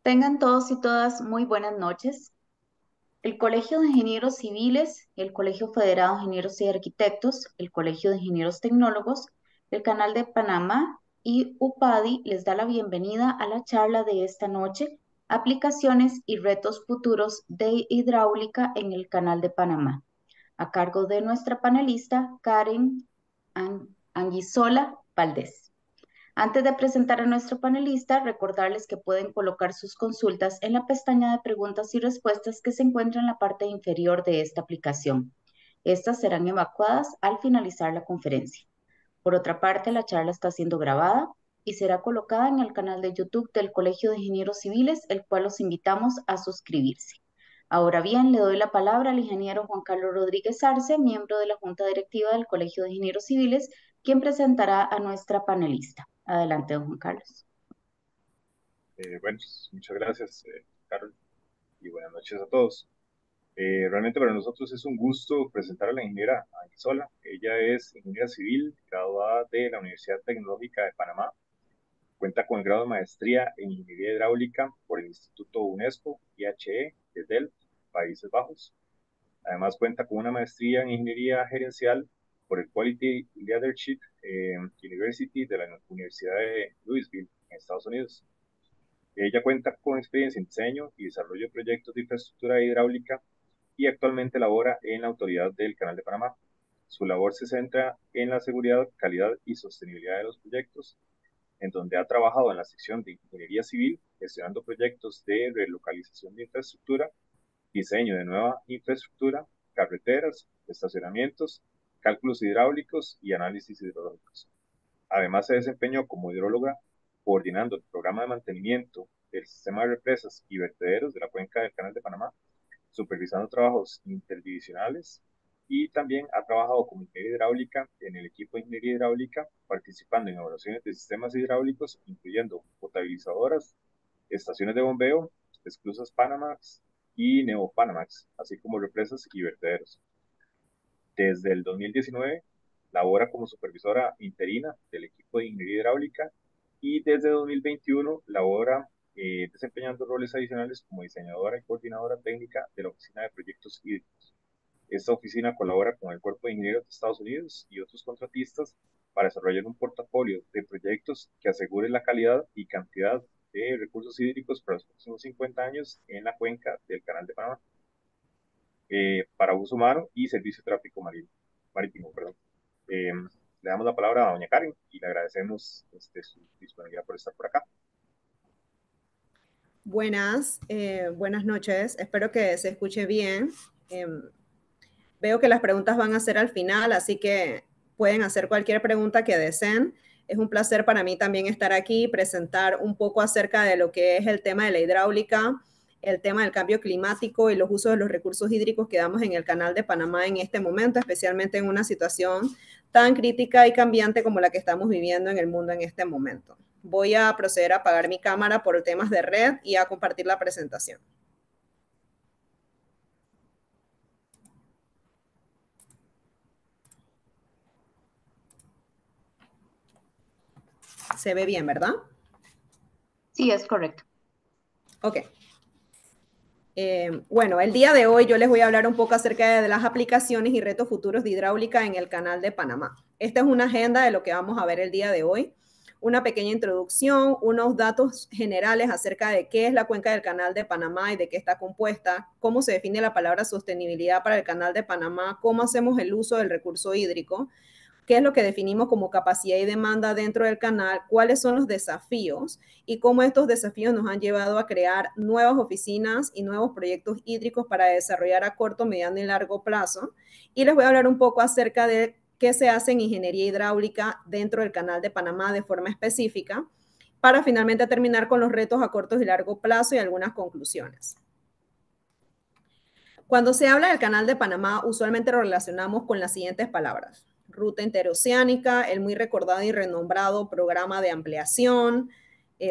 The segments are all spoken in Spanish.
Tengan todos y todas muy buenas noches. El Colegio de Ingenieros Civiles, el Colegio Federado de Ingenieros y Arquitectos, el Colegio de Ingenieros Tecnólogos, el Canal de Panamá y UPADI les da la bienvenida a la charla de esta noche, Aplicaciones y retos futuros de hidráulica en el Canal de Panamá, a cargo de nuestra panelista Karen Anguizola Valdés. Antes de presentar a nuestro panelista, recordarles que pueden colocar sus consultas en la pestaña de preguntas y respuestas que se encuentra en la parte inferior de esta aplicación. Estas serán evacuadas al finalizar la conferencia. Por otra parte, la charla está siendo grabada y será colocada en el canal de YouTube del Colegio de Ingenieros Civiles, el cual los invitamos a suscribirse. Ahora bien, le doy la palabra al ingeniero Juan Carlos Rodríguez Arce, miembro de la Junta Directiva del Colegio de Ingenieros Civiles, quien presentará a nuestra panelista. Adelante, don Juan Carlos. Bueno, pues, muchas gracias, Carol, y buenas noches a todos. Realmente para nosotros es un gusto presentar a la ingeniera Anguizola. Ella es ingeniera civil, graduada de la Universidad Tecnológica de Panamá. Cuenta con el grado de maestría en ingeniería hidráulica por el Instituto UNESCO, IHE, de Delft, Países Bajos. Además cuenta con una maestría en ingeniería gerencial por el Quality Leadership University de la Universidad de Louisville, en Estados Unidos. Ella cuenta con experiencia en diseño y desarrollo de proyectos de infraestructura hidráulica y actualmente labora en la Autoridad del Canal de Panamá. Su labor se centra en la seguridad, calidad y sostenibilidad de los proyectos, en donde ha trabajado en la sección de ingeniería civil, gestionando proyectos de relocalización de infraestructura, diseño de nueva infraestructura, carreteras, estacionamientos, cálculos hidráulicos y análisis hidrológicos. Además, se desempeñó como hidróloga, coordinando el programa de mantenimiento del sistema de represas y vertederos de la cuenca del Canal de Panamá, supervisando trabajos interdivisionales, y también ha trabajado como ingeniera hidráulica en el equipo de ingeniería hidráulica, participando en evaluaciones de sistemas hidráulicos, incluyendo potabilizadoras, estaciones de bombeo, esclusas Panamax y Neopanamax, así como represas y vertederos. Desde el 2019 labora como supervisora interina del equipo de ingeniería hidráulica y desde 2021 labora desempeñando roles adicionales como diseñadora y coordinadora técnica de la Oficina de Proyectos Hídricos. Esta oficina colabora con el Cuerpo de Ingenieros de Estados Unidos y otros contratistas para desarrollar un portafolio de proyectos que asegure la calidad y cantidad de recursos hídricos para los próximos 50 años en la cuenca del Canal de Panamá, para uso humano y servicio de tráfico marítimo. Perdón. Le damos la palabra a doña Karen y le agradecemos su disponibilidad por estar por acá. Buenas noches. Espero que se escuche bien. Veo que las preguntas van a ser al final, así que pueden hacer cualquier pregunta que deseen. Es un placer para mí también estar aquí y presentar un poco acerca de lo que es el tema de la hidráulica, el tema del cambio climático y los usos de los recursos hídricos que damos en el Canal de Panamá en este momento, especialmente en una situación tan crítica y cambiante como la que estamos viviendo en el mundo en este momento. Voy a proceder a apagar mi cámara por temas de red y a compartir la presentación. Se ve bien, ¿verdad? Sí, es correcto. Ok. Bueno, el día de hoy yo les voy a hablar un poco acerca de las aplicaciones y retos futuros de hidráulica en el Canal de Panamá. Esta es una agenda de lo que vamos a ver el día de hoy. Una pequeña introducción, unos datos generales acerca de qué es la cuenca del Canal de Panamá y de qué está compuesta, cómo se define la palabra sostenibilidad para el Canal de Panamá, cómo hacemos el uso del recurso hídrico, qué es lo que definimos como capacidad y demanda dentro del canal, cuáles son los desafíos y cómo estos desafíos nos han llevado a crear nuevas oficinas y nuevos proyectos hídricos para desarrollar a corto, mediano y largo plazo. Y les voy a hablar un poco acerca de qué se hace en ingeniería hidráulica dentro del Canal de Panamá de forma específica, para finalmente terminar con los retos a corto y largo plazo y algunas conclusiones. Cuando se habla del Canal de Panamá, usualmente lo relacionamos con las siguientes palabras: ruta interoceánica, el muy recordado y renombrado programa de ampliación.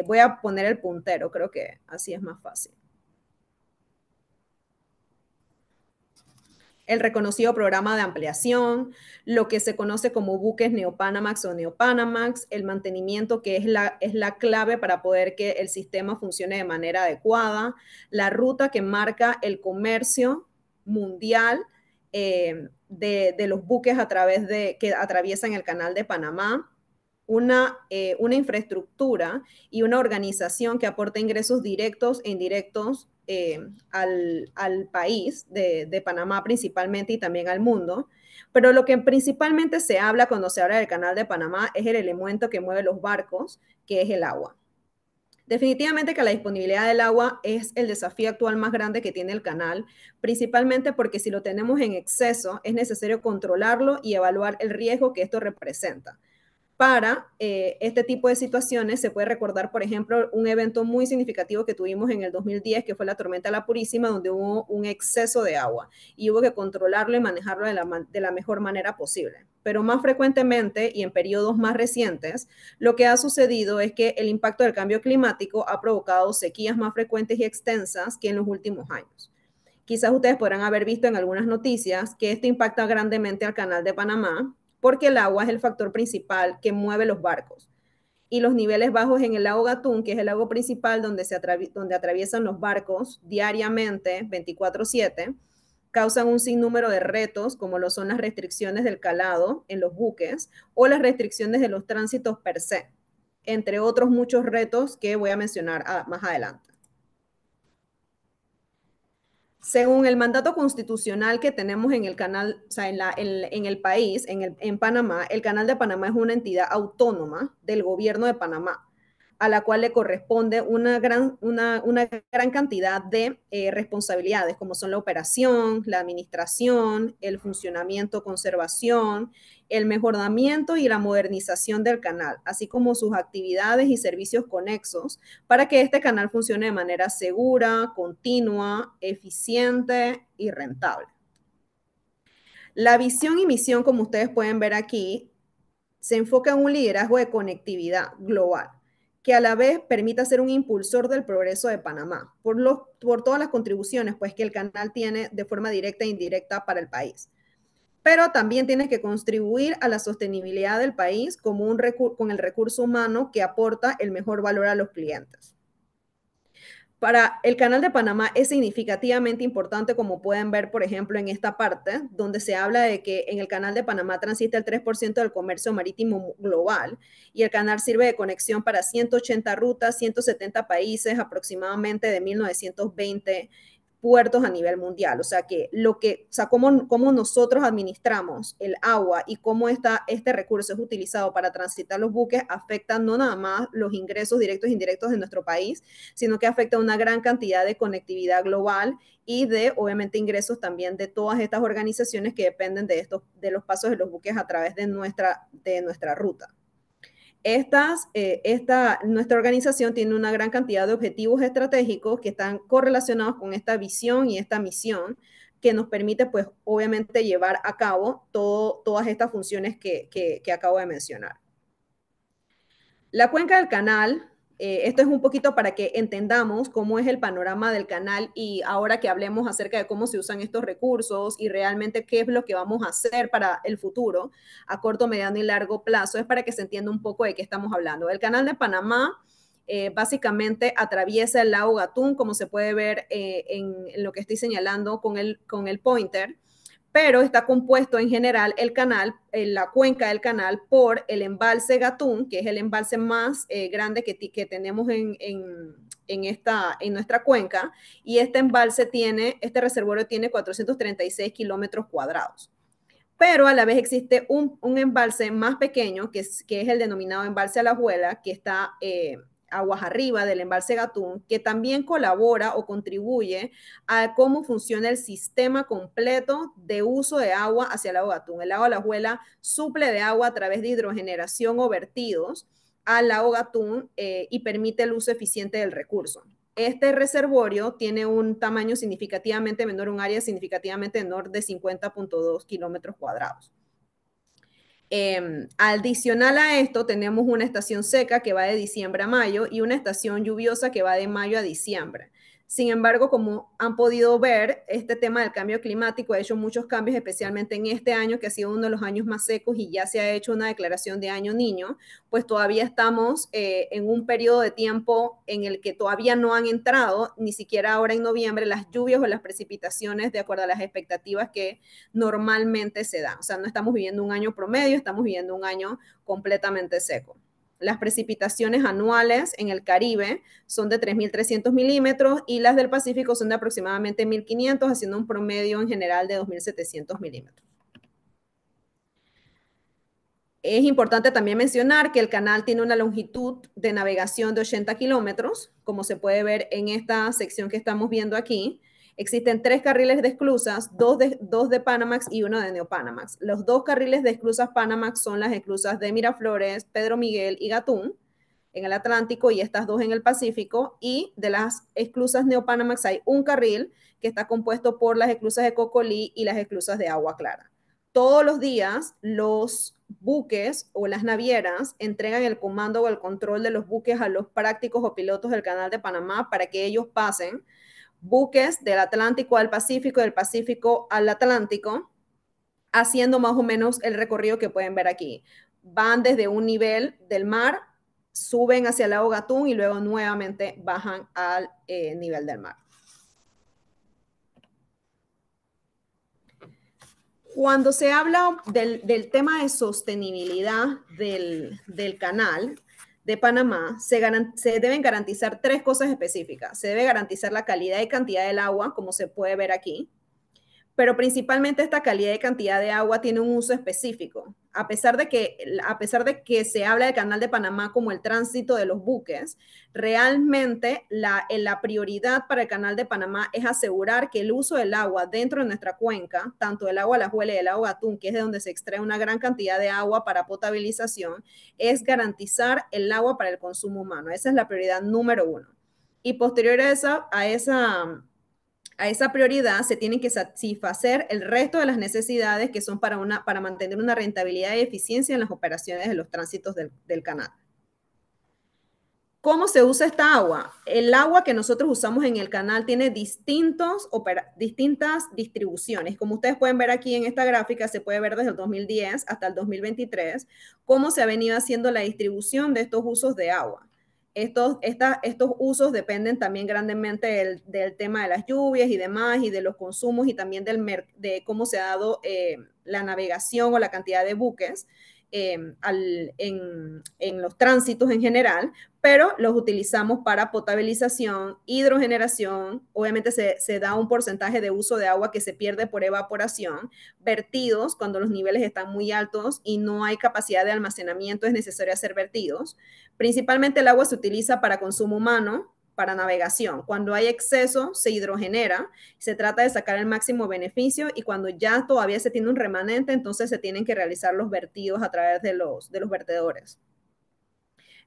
Voy a poner el puntero, creo que así es más fácil. el reconocido programa de ampliación, lo que se conoce como buques Neopanamax o Neopanamax, el mantenimiento que es la clave para poder que el sistema funcione de manera adecuada, la ruta que marca el comercio mundial de los buques a través que atraviesan el canal de Panamá, una infraestructura y una organización que aporta ingresos directos e indirectos al país de Panamá principalmente y también al mundo. Pero lo que principalmente se habla cuando se habla del canal de Panamá es el elemento que mueve los barcos, que es el agua. Definitivamente que la disponibilidad del agua es el desafío actual más grande que tiene el canal, principalmente porque si lo tenemos en exceso es necesario controlarlo y evaluar el riesgo que esto representa. Para este tipo de situaciones se puede recordar, por ejemplo, un evento muy significativo que tuvimos en el 2010, que fue la tormenta La Purísima, donde hubo un exceso de agua y hubo que controlarlo y manejarlo de la mejor manera posible. Pero más frecuentemente y en periodos más recientes, lo que ha sucedido es que el impacto del cambio climático ha provocado sequías más frecuentes y extensas que en los últimos años. Quizás ustedes podrán haber visto en algunas noticias que esto impacta grandemente al canal de Panamá, porque el agua es el factor principal que mueve los barcos. Y los niveles bajos en el lago Gatún, que es el lago principal donde atraviesan los barcos diariamente, 24/7, causan un sinnúmero de retos, como lo son las restricciones del calado en los buques o las restricciones de los tránsitos per se, entre otros muchos retos que voy a mencionar más adelante. Según el mandato constitucional que tenemos en el canal, o sea, en el país, en Panamá, el canal de Panamá es una entidad autónoma del gobierno de Panamá, a la cual le corresponde una gran cantidad de responsabilidades, como son la operación, la administración, el funcionamiento, conservación, el mejoramiento y la modernización del canal, así como sus actividades y servicios conexos, para que este canal funcione de manera segura, continua, eficiente y rentable. La visión y misión, como ustedes pueden ver aquí, se enfoca en un liderazgo de conectividad global, que a la vez permita ser un impulsor del progreso de Panamá, por todas las contribuciones pues, que el canal tiene de forma directa e indirecta para el país. Pero también tiene que contribuir a la sostenibilidad del país como con el recurso humano que aporta el mejor valor a los clientes. Para el canal de Panamá es significativamente importante, como pueden ver, por ejemplo, en esta parte, donde se habla de que en el canal de Panamá transita el 3% del comercio marítimo global y el canal sirve de conexión para 180 rutas, 170 países, aproximadamente de 1920 puertos a nivel mundial. O sea, cómo nosotros administramos el agua y cómo este recurso es utilizado para transitar los buques afecta no nada más los ingresos directos e indirectos de nuestro país, sino que afecta a una gran cantidad de conectividad global y de, obviamente, ingresos también de todas estas organizaciones que dependen de los pasos de los buques a través de nuestra ruta. Nuestra organización tiene una gran cantidad de objetivos estratégicos que están correlacionados con esta visión y esta misión que nos permite, pues, obviamente, llevar a cabo todas estas funciones que acabo de mencionar. La cuenca del canal, esto es un poquito para que entendamos cómo es el panorama del canal y ahora que hablemos acerca de cómo se usan estos recursos y realmente qué es lo que vamos a hacer para el futuro a corto, mediano y largo plazo, es para que se entienda un poco de qué estamos hablando. El canal de Panamá básicamente atraviesa el lago Gatún, como se puede ver en lo que estoy señalando con el pointer, pero está compuesto en general el canal, la cuenca del canal, por el embalse Gatún, que es el embalse más grande que tenemos en nuestra cuenca, y este reservorio tiene 436 kilómetros cuadrados. Pero a la vez existe un embalse más pequeño, que es el denominado embalse Alajuela, que está aguas arriba del embalse Gatún, que también colabora o contribuye a cómo funciona el sistema completo de uso de agua hacia el lago Gatún. El lago Alajuela suple de agua a través de hidrogeneración o vertidos al lago Gatún y permite el uso eficiente del recurso. Este reservorio tiene un tamaño significativamente menor, un área significativamente menor de 50.2 kilómetros cuadrados. Adicional a esto, tenemos una estación seca que va de diciembre a mayo y una estación lluviosa que va de mayo a diciembre. Sin embargo, como han podido ver, este tema del cambio climático ha hecho muchos cambios, especialmente en este año, que ha sido uno de los años más secos y ya se ha hecho una declaración de año niño, pues todavía estamos en un periodo de tiempo en el que todavía no han entrado, ni siquiera ahora en noviembre, las lluvias o las precipitaciones de acuerdo a las expectativas que normalmente se dan. O sea, no estamos viviendo un año promedio, estamos viviendo un año completamente seco. Las precipitaciones anuales en el Caribe son de 3.300 milímetros y las del Pacífico son de aproximadamente 1.500, haciendo un promedio en general de 2.700 milímetros. Es importante también mencionar que el canal tiene una longitud de navegación de 80 kilómetros, como se puede ver en esta sección que estamos viendo aquí. Existen 3 carriles de esclusas, dos de Panamax y uno de Neopanamax. Los 2 carriles de esclusas Panamax son las esclusas de Miraflores, Pedro Miguel y Gatún en el Atlántico y estas 2 en el Pacífico. Y de las esclusas Neopanamax hay un carril que está compuesto por las esclusas de Cocolí y las esclusas de Agua Clara. Todos los días los buques o las navieras entregan el comando o el control de los buques a los prácticos o pilotos del Canal de Panamá para que ellos pasen buques del Atlántico al Pacífico, del Pacífico al Atlántico, haciendo más o menos el recorrido que pueden ver aquí. Van desde un nivel del mar, suben hacia el lago Gatún y luego nuevamente bajan al nivel del mar. Cuando se habla del tema de sostenibilidad del canal de Panamá, se deben garantizar 3 cosas específicas. Se debe garantizar la calidad y cantidad del agua, como se puede ver aquí, pero principalmente esta calidad y cantidad de agua tiene un uso específico. A pesar de que se habla del Canal de Panamá como el tránsito de los buques, realmente la prioridad para el Canal de Panamá es asegurar que el uso del agua dentro de nuestra cuenca, tanto el agua Alajuela y el agua Gatún, que es de donde se extrae una gran cantidad de agua para potabilización, es garantizar el agua para el consumo humano. Esa es la prioridad número 1. Y posterior a esa prioridad se tienen que satisfacer el resto de las necesidades que son para mantener una rentabilidad y eficiencia en las operaciones de los tránsitos del canal. ¿Cómo se usa esta agua? El agua que nosotros usamos en el canal tiene distintas distribuciones. Como ustedes pueden ver aquí en esta gráfica, se puede ver desde el 2010 hasta el 2023 cómo se ha venido haciendo la distribución de estos usos de agua. Estos usos dependen también grandemente del tema de las lluvias y demás, y de los consumos, y también de cómo se ha dado la navegación o la cantidad de buques en los tránsitos en general, pero los utilizamos para potabilización, hidrogeneración. Obviamente se da un porcentaje de uso de agua que se pierde por evaporación, vertidos cuando los niveles están muy altos y no hay capacidad de almacenamiento, es necesario hacer vertidos. Principalmente el agua se utiliza para consumo humano, para navegación. Cuando hay exceso, se hidrogenera, se trata de sacar el máximo beneficio, y cuando ya todavía se tiene un remanente, entonces se tienen que realizar los vertidos a través de los vertedores.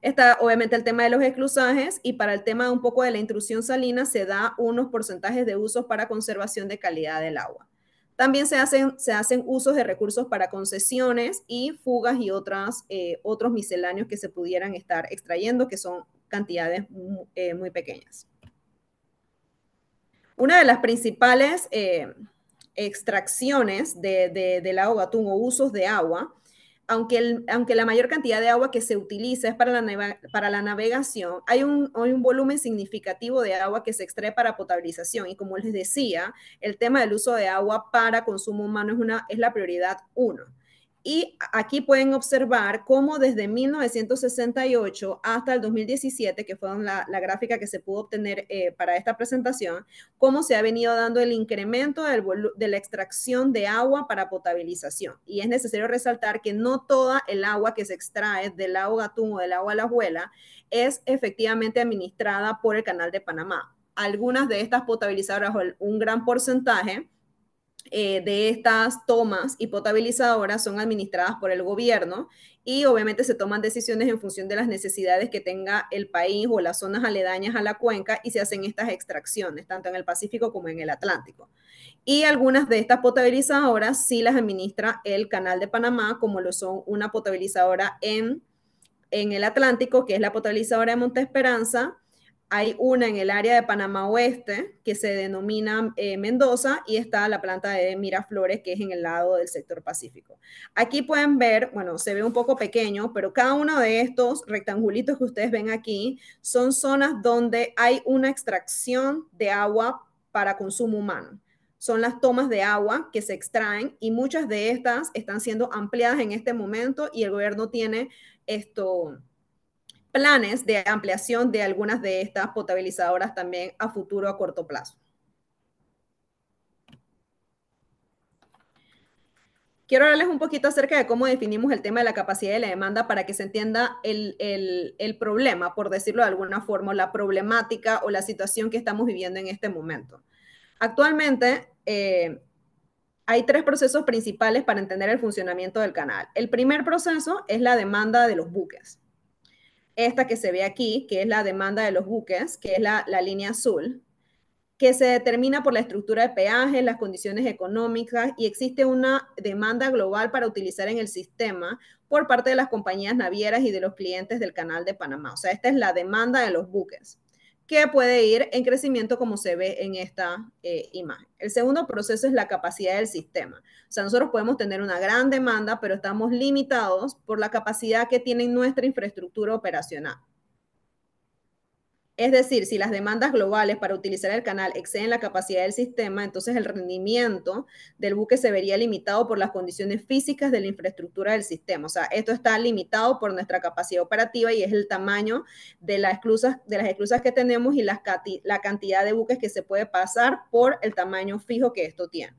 Está obviamente el tema de los esclusajes, y para el tema un poco de la intrusión salina se da unos porcentajes de usos para conservación de calidad del agua. También se hacen usos de recursos para concesiones y fugas y otros misceláneos que se pudieran estar extrayendo, que son cantidades muy pequeñas. Una de las principales extracciones del lago Gatún o usos de agua, aunque la mayor cantidad de agua que se utiliza es para la navegación, hay un volumen significativo de agua que se extrae para potabilización. Y como les decía, el tema del uso de agua para consumo humano es la prioridad 1. Y aquí pueden observar cómo desde 1968 hasta el 2017, que fue la gráfica que se pudo obtener para esta presentación, cómo se ha venido dando el incremento de la extracción de agua para potabilización. Y es necesario resaltar que no toda el agua que se extrae del lago Gatún o del lago Alajuela es efectivamente administrada por el Canal de Panamá. Algunas de estas potabilizadoras, un gran porcentaje de estas tomas y potabilizadoras, son administradas por el gobierno, y obviamente se toman decisiones en función de las necesidades que tenga el país o las zonas aledañas a la cuenca, y se hacen estas extracciones tanto en el Pacífico como en el Atlántico. Y algunas de estas potabilizadoras sí las administra el Canal de Panamá, como lo son una potabilizadora en el Atlántico, que es la potabilizadora de Monte Esperanza, hay una en el área de Panamá Oeste que se denomina Mendoza y está la planta de Miraflores que es en el lado del sector Pacífico. Aquí pueden ver, bueno, se ve un poco pequeño, pero cada uno de estos rectangulitos que ustedes ven aquí son zonas donde hay una extracción de agua para consumo humano. Son las tomas de agua que se extraen y muchas de estas están siendo ampliadas en este momento y el gobierno tiene planes de ampliación de algunas de estas potabilizadoras también a futuro a corto plazo. Quiero hablarles un poquito acerca de cómo definimos el tema de la capacidad y la demanda para que se entienda el problema, por decirlo de alguna forma, la problemática o la situación que estamos viviendo en este momento. Actualmente, hay tres procesos principales para entender el funcionamiento del canal. El primer proceso es la demanda de los buques. Esta que se ve aquí, que es la demanda de los buques, que es la línea azul, que se determina por la estructura de peajes, las condiciones económicas y existe una demanda global para utilizar en el sistema por parte de las compañías navieras y de los clientes del Canal de Panamá. O sea, esta es la demanda de los buques, que puede ir en crecimiento como se ve en esta imagen. El segundo proceso es la capacidad del sistema. O sea, nosotros podemos tener una gran demanda, pero estamos limitados por la capacidad que tiene nuestra infraestructura operacional. Es decir, si las demandas globales para utilizar el canal exceden la capacidad del sistema, entonces el rendimiento del buque se vería limitado por las condiciones físicas de la infraestructura del sistema. O sea, esto está limitado por nuestra capacidad operativa y es el tamaño de las esclusas que tenemos y la cantidad de buques que se puede pasar por el tamaño fijo que esto tiene.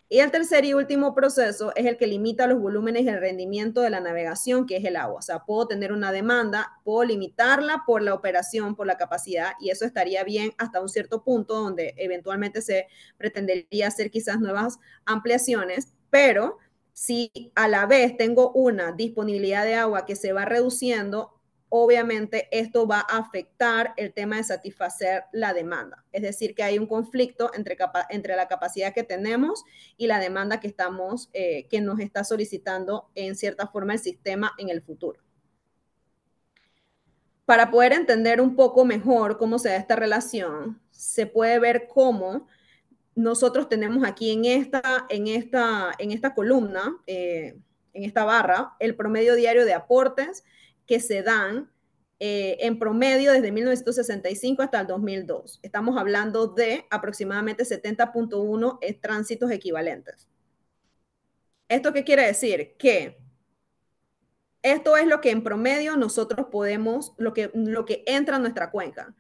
Y el tercer y último proceso es el que limita los volúmenes y el rendimiento de la navegación, que es el agua. O sea, puedo tener una demanda, puedo limitarla por la operación, por la capacidad, y eso estaría bien hasta un cierto punto donde eventualmente se pretendería hacer quizás nuevas ampliaciones, pero si a la vez tengo una disponibilidad de agua que se va reduciendo, obviamente esto va a afectar el tema de satisfacer la demanda. Es decir, que hay un conflicto entre la capacidad que tenemos y la demanda que nos está solicitando en cierta forma el sistema en el futuro. Para poder entender un poco mejor cómo se da esta relación, se puede ver cómo nosotros tenemos aquí en esta columna, en esta barra, el promedio diario de aportes que se dan en promedio desde 1965 hasta el 2002. Estamos hablando de aproximadamente 70.1 tránsitos equivalentes. ¿Esto qué quiere decir? Que esto es lo que en promedio nosotros podemos, lo que entra en nuestra cuenca.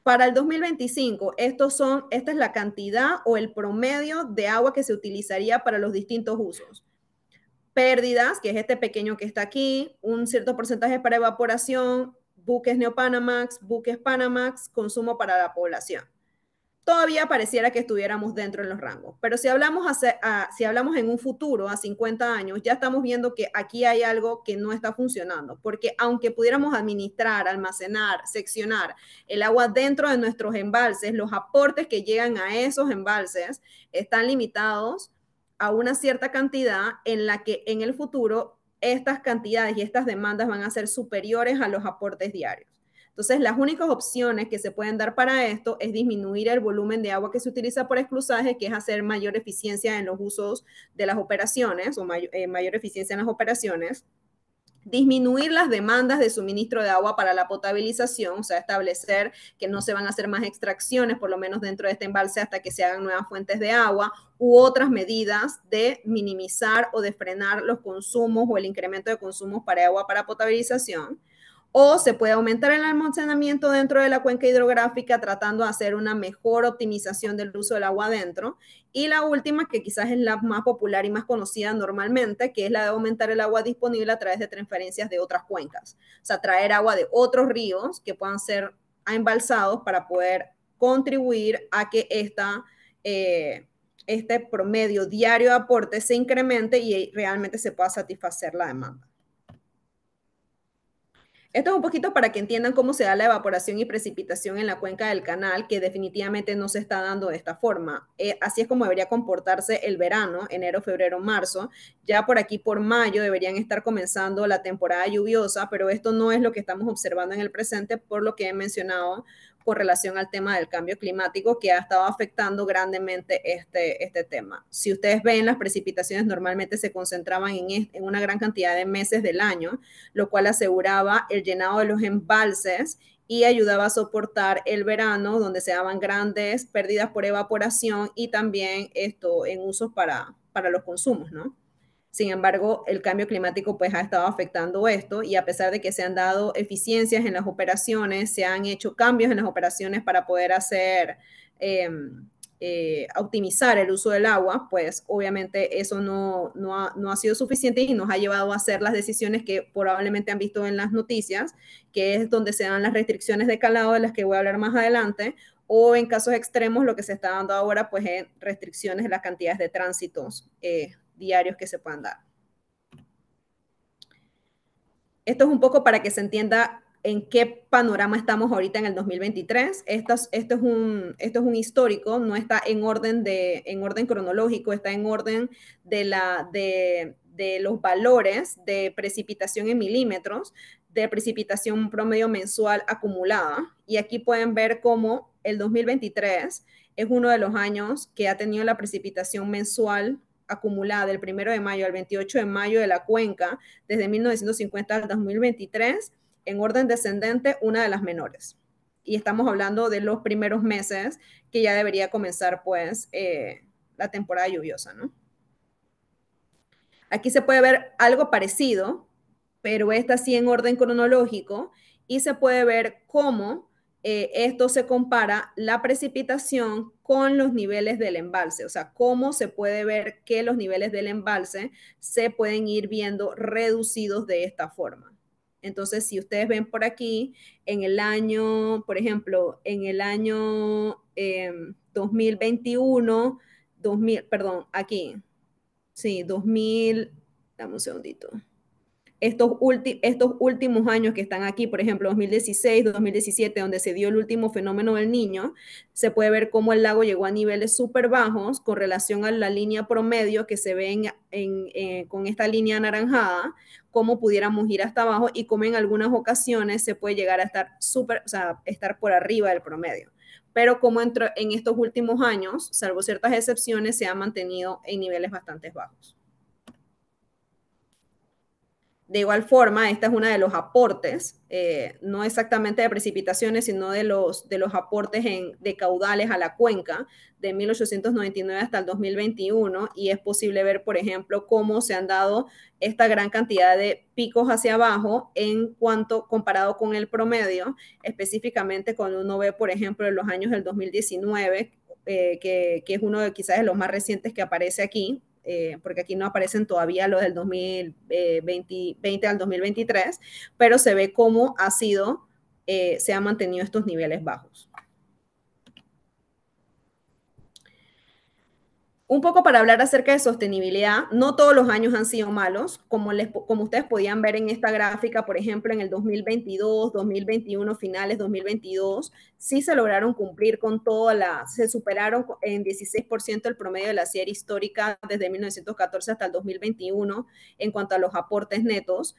Para el 2025, esta es la cantidad o el promedio de agua que se utilizaría para los distintos usos. Pérdidas, que es este pequeño que está aquí, un cierto porcentaje para evaporación, buques Neopanamax, buques Panamax, consumo para la población. Todavía pareciera que estuviéramos dentro de los rangos, pero si hablamos en un futuro, a 50 años, ya estamos viendo que aquí hay algo que no está funcionando, porque aunque pudiéramos administrar, almacenar, seccionar el agua dentro de nuestros embalses, los aportes que llegan a esos embalses están limitados a una cierta cantidad en la que en el futuro estas cantidades y estas demandas van a ser superiores a los aportes diarios. Entonces, las únicas opciones que se pueden dar para esto es disminuir el volumen de agua que se utiliza por esclusaje, que es hacer mayor eficiencia en los usos de las operaciones o mayor eficiencia en las operaciones, disminuir las demandas de suministro de agua para la potabilización, o sea, establecer que no se van a hacer más extracciones, por lo menos dentro de este embalse, hasta que se hagan nuevas fuentes de agua, u otras medidas de minimizar o de frenar los consumos o el incremento de consumos para agua para potabilización. O se puede aumentar el almacenamiento dentro de la cuenca hidrográfica tratando de hacer una mejor optimización del uso del agua adentro. Y la última, que quizás es la más popular y más conocida normalmente, que es la de aumentar el agua disponible a través de transferencias de otras cuencas. O sea, traer agua de otros ríos que puedan ser embalsados para poder contribuir a que este promedio diario de aporte se incremente y realmente se pueda satisfacer la demanda. Esto es un poquito para que entiendan cómo se da la evaporación y precipitación en la cuenca del canal, que definitivamente no se está dando de esta forma. Así es como debería comportarse el verano, enero, febrero, marzo. Ya por aquí, por mayo, deberían estar comenzando la temporada lluviosa, pero esto no es lo que estamos observando en el presente, por lo que he mencionado con relación al tema del cambio climático que ha estado afectando grandemente este tema. Si ustedes ven, las precipitaciones normalmente se concentraban en una gran cantidad de meses del año, lo cual aseguraba el llenado de los embalses y ayudaba a soportar el verano, donde se daban grandes pérdidas por evaporación y también esto en usos para los consumos, ¿no? Sin embargo, el cambio climático pues ha estado afectando esto y a pesar de que se han dado eficiencias en las operaciones, se han hecho cambios en las operaciones para poder hacer, optimizar el uso del agua, pues obviamente eso no ha sido suficiente y nos ha llevado a hacer las decisiones que probablemente han visto en las noticias, que es donde se dan las restricciones de calado de las que voy a hablar más adelante, o en casos extremos lo que se está dando ahora pues es restricciones de las cantidades de tránsitos diarios que se puedan dar. Esto es un poco para que se entienda en qué panorama estamos ahorita en el 2023. Esto es un histórico, no está en orden cronológico, está en orden de los valores de precipitación en milímetros, de precipitación promedio mensual acumulada. Y aquí pueden ver cómo el 2023 es uno de los años que ha tenido la precipitación mensual acumulada del 1 de mayo al 28 de mayo de la cuenca desde 1950 al 2023, en orden descendente, una de las menores. Y estamos hablando de los primeros meses que ya debería comenzar pues la temporada lluviosa, ¿no? Aquí se puede ver algo parecido, pero esta sí en orden cronológico, y se puede ver cómo esto se compara la precipitación con los niveles del embalse, o sea, cómo se puede ver que los niveles del embalse se pueden ir viendo reducidos de esta forma. Entonces, si ustedes ven por aquí, en el año, por ejemplo, en el año 2021, perdón, aquí, sí, 2000, dame un segundito. Estos últimos años que están aquí, por ejemplo, 2016, 2017, donde se dio el último fenómeno del Niño, se puede ver cómo el lago llegó a niveles súper bajos con relación a la línea promedio que se ve con esta línea anaranjada, cómo pudiéramos ir hasta abajo y cómo en algunas ocasiones se puede llegar a estar estar por arriba del promedio. Pero como en estos últimos años, salvo ciertas excepciones, se ha mantenido en niveles bastante bajos. De igual forma, esta es una de los aportes, no exactamente de precipitaciones, sino de los aportes de caudales a la cuenca de 1899 hasta el 2021, y es posible ver, por ejemplo, cómo se han dado esta gran cantidad de picos hacia abajo en cuanto comparado con el promedio, específicamente cuando uno ve, por ejemplo, en los años del 2019, que es uno de quizás de los más recientes que aparece aquí, porque aquí no aparecen todavía los del 2020 al 2023, pero se ve cómo se han mantenido estos niveles bajos. Un poco para hablar acerca de sostenibilidad, no todos los años han sido malos, como ustedes podían ver en esta gráfica, por ejemplo, en el 2022, 2021, finales 2022, sí se lograron cumplir con se superaron en 16% el promedio de la serie histórica desde 1914 hasta el 2021 en cuanto a los aportes netos.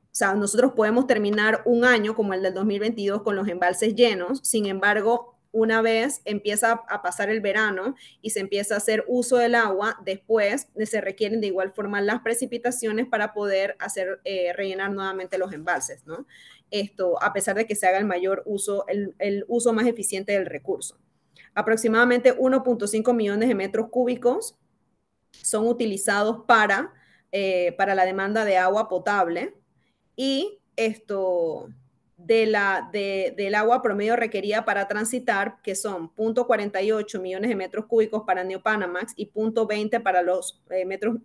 O sea, nosotros podemos terminar un año como el del 2022 con los embalses llenos, sin embargo, una vez empieza a pasar el verano y se empieza a hacer uso del agua, después se requieren de igual forma las precipitaciones para poder rellenar nuevamente los embalses, ¿no? Esto a pesar de que se haga el mayor uso, el uso más eficiente del recurso. Aproximadamente 1.5 millones de metros cúbicos son utilizados para la demanda de agua potable, y del agua promedio requerida para transitar, que son 0.48 millones de metros cúbicos para Neopanamax y 0.20 para los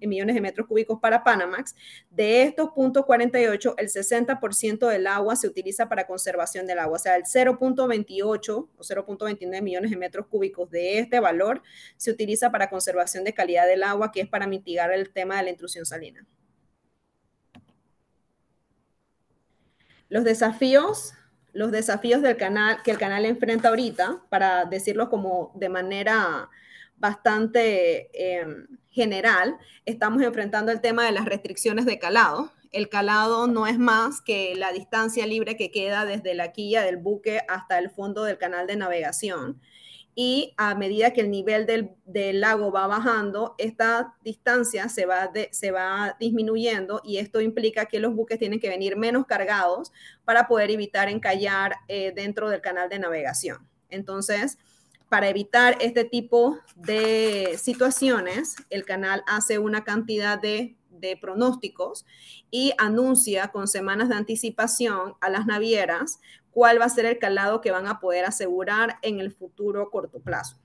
millones de metros cúbicos para Panamax. De estos 0.48, el 60% del agua se utiliza para conservación del agua, o sea, el 0.28 o 0.29 millones de metros cúbicos de este valor se utiliza para conservación de calidad del agua, que es para mitigar el tema de la intrusión salina. Los desafíos del canal, que el canal enfrenta ahorita, para decirlo como de manera bastante general, estamos enfrentando el tema de las restricciones de calado. el calado no es más que la distancia libre que queda desde la quilla del buque hasta el fondo del canal de navegación. Y a medida que el nivel del lago va bajando, esta distancia se va disminuyendo y esto implica que los buques tienen que venir menos cargados para poder evitar encallar dentro del canal de navegación. Entonces, para evitar este tipo de situaciones, el canal hace una cantidad de pronósticos y anuncia con semanas de anticipación a las navieras cuál va a ser el calado que van a poder asegurar en el futuro corto plazo.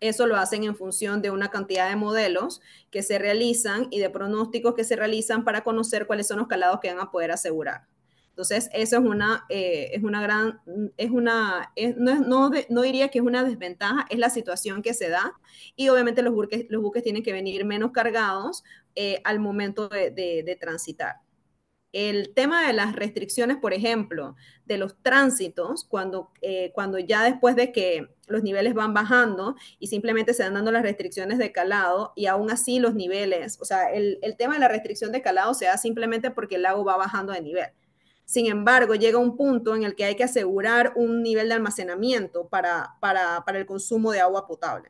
Eso lo hacen en función de una cantidad de modelos que se realizan y de pronósticos que se realizan para conocer cuáles son los calados que van a poder asegurar. Entonces, eso no diría que es una desventaja, es la situación que se da y obviamente los buques tienen que venir menos cargados al momento de transitar. El tema de las restricciones, por ejemplo, de los tránsitos, cuando ya después de que los niveles van bajando y simplemente se van dando las restricciones de calado y aún así los niveles, o sea, el tema de la restricción de calado se da simplemente porque el lago va bajando de nivel. Sin embargo, llega un punto en el que hay que asegurar un nivel de almacenamiento para el consumo de agua potable.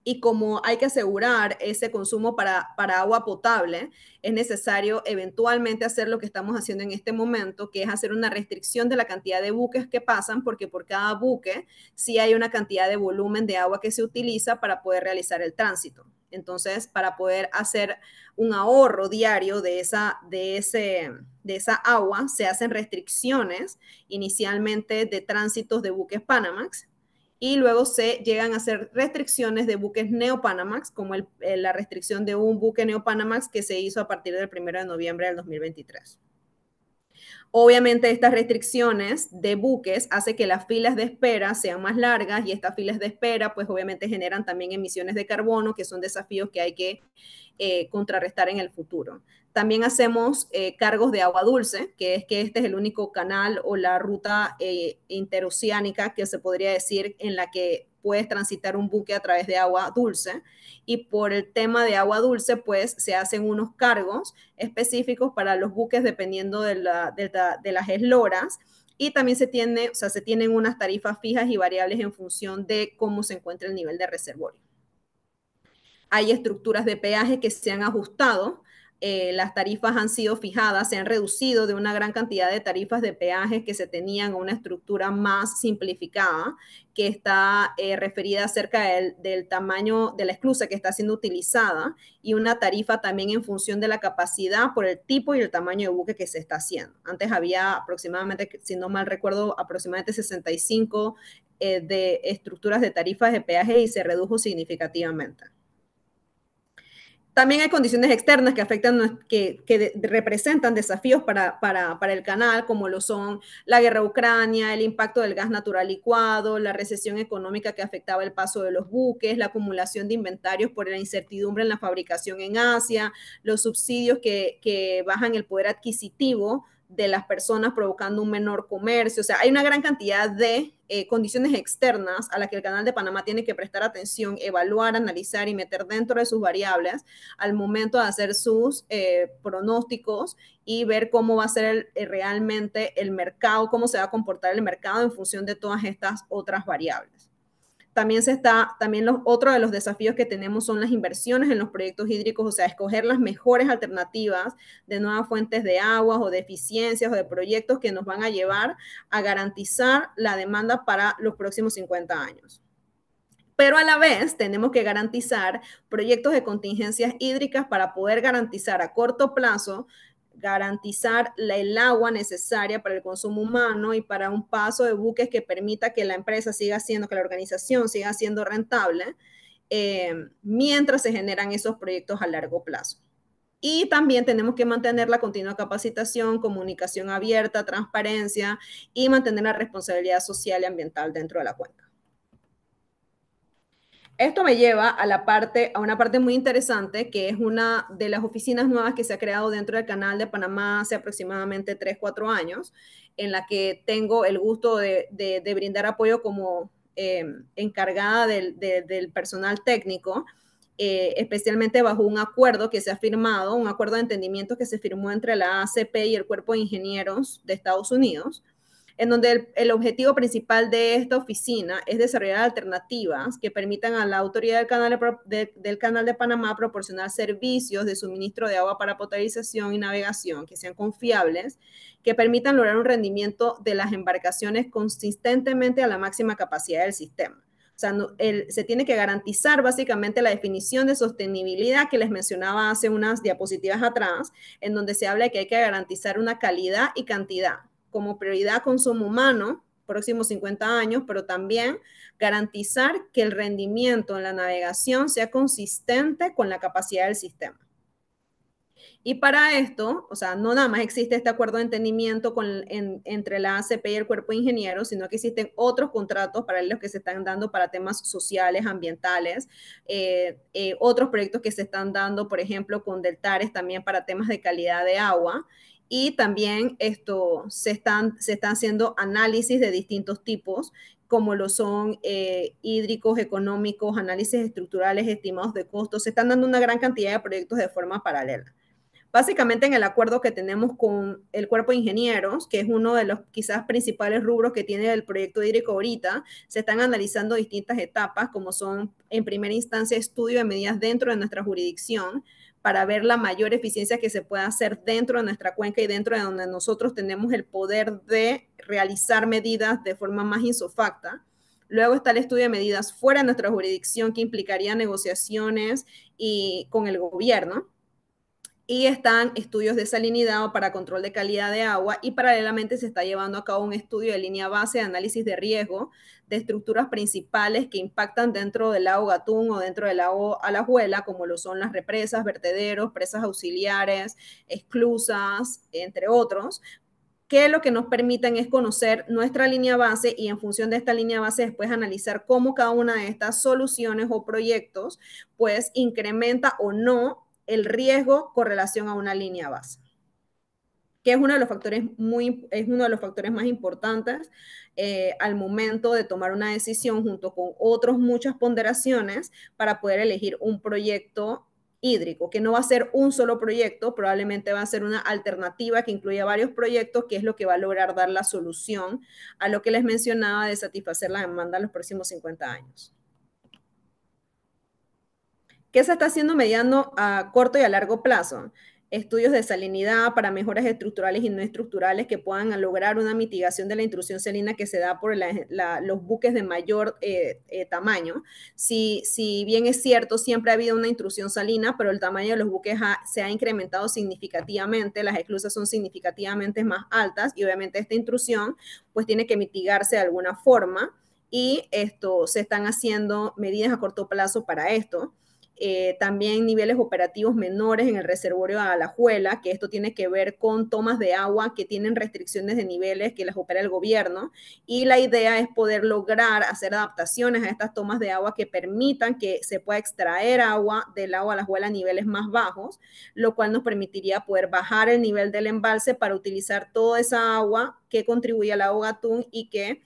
Y como hay que asegurar ese consumo para agua potable, es necesario eventualmente hacer lo que estamos haciendo en este momento, que es hacer una restricción de la cantidad de buques que pasan, porque por cada buque sí hay una cantidad de volumen de agua que se utiliza para poder realizar el tránsito. Entonces, para poder hacer un ahorro diario de esa agua, se hacen restricciones inicialmente de tránsitos de buques Panamax, y luego se llegan a hacer restricciones de buques Neopanamax, como la restricción de un buque Neopanamax que se hizo a partir del 1 de noviembre del 2023. Obviamente estas restricciones de buques hace que las filas de espera sean más largas y estas filas de espera pues obviamente generan también emisiones de carbono, que son desafíos que hay que contrarrestar en el futuro. También hacemos cargos de agua dulce, que es que este es el único canal o la ruta interoceánica que se podría decir en la que puedes transitar un buque a través de agua dulce. Y por el tema de agua dulce, pues se hacen unos cargos específicos para los buques dependiendo de las esloras. Y también se tienen unas tarifas fijas y variables en función de cómo se encuentra el nivel de reservorio. Hay estructuras de peaje que se han ajustado, las tarifas han sido fijadas, se han reducido de una gran cantidad de tarifas de peaje que se tenían a una estructura más simplificada, que está referida acerca del tamaño de la esclusa que está siendo utilizada y una tarifa también en función de la capacidad por el tipo y el tamaño de buque que se está haciendo. Antes había aproximadamente, si no mal recuerdo, aproximadamente 65 de estructuras de tarifas de peaje y se redujo significativamente. También hay condiciones externas que afectan, que representan desafíos para el canal, como lo son la guerra de Ucrania, el impacto del gas natural licuado, la recesión económica que afectaba el paso de los buques, la acumulación de inventarios por la incertidumbre en la fabricación en Asia, los subsidios que bajan el poder adquisitivo de las personas provocando un menor comercio. O sea, hay una gran cantidad de condiciones externas a las que el Canal de Panamá tiene que prestar atención, evaluar, analizar y meter dentro de sus variables al momento de hacer sus pronósticos y ver cómo va a ser realmente el mercado, cómo se va a comportar el mercado en función de todas estas otras variables. También otro de los desafíos que tenemos son las inversiones en los proyectos hídricos, o sea, escoger las mejores alternativas de nuevas fuentes de aguas o de eficiencias o de proyectos que nos van a llevar a garantizar la demanda para los próximos 50 años. Pero a la vez tenemos que garantizar proyectos de contingencias hídricas para poder garantizar a corto plazo garantizar el agua necesaria para el consumo humano y para un paso de buques que permita que la empresa siga siendo, que la organización siga siendo rentable, mientras se generan esos proyectos a largo plazo. Y también tenemos que mantener la continua capacitación, comunicación abierta, transparencia y mantener la responsabilidad social y ambiental dentro de la cuenca. Esto me lleva a una parte muy interesante, que es una de las oficinas nuevas que se ha creado dentro del Canal de Panamá hace aproximadamente 3, 4 años, en la que tengo el gusto de brindar apoyo como encargada del personal técnico, especialmente bajo un acuerdo que se ha firmado, un acuerdo de entendimiento que se firmó entre la ACP y el Cuerpo de Ingenieros de Estados Unidos, en donde el objetivo principal de esta oficina es desarrollar alternativas que permitan a la autoridad del canal de Panamá proporcionar servicios de suministro de agua para potabilización y navegación que sean confiables, que permitan lograr un rendimiento de las embarcaciones consistentemente a la máxima capacidad del sistema. O sea, se tiene que garantizar básicamente la definición de sostenibilidad que les mencionaba hace unas diapositivas atrás, en donde se habla de que hay que garantizar una calidad y cantidad como prioridad consumo humano, próximos 50 años, pero también garantizar que el rendimiento en la navegación sea consistente con la capacidad del sistema. Y para esto, o sea, no nada más existe este acuerdo de entendimiento entre la ACP y el Cuerpo de Ingenieros, sino que existen otros contratos paralelos que se están dando para temas sociales, ambientales, otros proyectos que se están dando, por ejemplo, con Deltares también para temas de calidad de agua. Y también se están haciendo análisis de distintos tipos, como lo son hídricos, económicos, análisis estructurales, estimados de costos. Se están dando una gran cantidad de proyectos de forma paralela. Básicamente en el acuerdo que tenemos con el Cuerpo de Ingenieros, que es uno de los quizás principales rubros que tiene el proyecto hídrico ahorita, se están analizando distintas etapas, como son en primera instancia estudio de medidas dentro de nuestra jurisdicción, para ver la mayor eficiencia que se pueda hacer dentro de nuestra cuenca y dentro de donde nosotros tenemos el poder de realizar medidas de forma más insofacta. Luego está el estudio de medidas fuera de nuestra jurisdicción, que implicaría negociaciones con el gobierno. Y están estudios de salinidad para control de calidad de agua, y paralelamente se está llevando a cabo un estudio de línea base de análisis de riesgo de estructuras principales que impactan dentro del lago Gatún o dentro del lago Alajuela, como lo son las represas, vertederos, presas auxiliares, esclusas, entre otros, que lo que nos permiten es conocer nuestra línea base y en función de esta línea base después analizar cómo cada una de estas soluciones o proyectos pues incrementa o no el riesgo con relación a una línea base, que es uno de los factores más importantes al momento de tomar una decisión, junto con otras muchas ponderaciones, para poder elegir un proyecto hídrico, que no va a ser un solo proyecto, probablemente va a ser una alternativa que incluya varios proyectos, que es lo que va a lograr dar la solución a lo que les mencionaba de satisfacer la demanda en los próximos 50 años. ¿Qué se está haciendo mediano a corto y a largo plazo? Estudios de salinidad para mejoras estructurales y no estructurales que puedan lograr una mitigación de la intrusión salina que se da por los buques de mayor tamaño. Si bien es cierto, siempre ha habido una intrusión salina, pero el tamaño de los buques se ha incrementado significativamente, las esclusas son significativamente más altas, y obviamente esta intrusión pues tiene que mitigarse de alguna forma, y se están haciendo medidas a corto plazo para esto. También niveles operativos menores en el reservorio de Alajuela, que esto tiene que ver con tomas de agua que tienen restricciones de niveles que las opera el gobierno, y la idea es poder lograr hacer adaptaciones a estas tomas de agua que permitan que se pueda extraer agua del lago Alajuela a niveles más bajos, lo cual nos permitiría poder bajar el nivel del embalse para utilizar toda esa agua que contribuye al lago Gatún, y que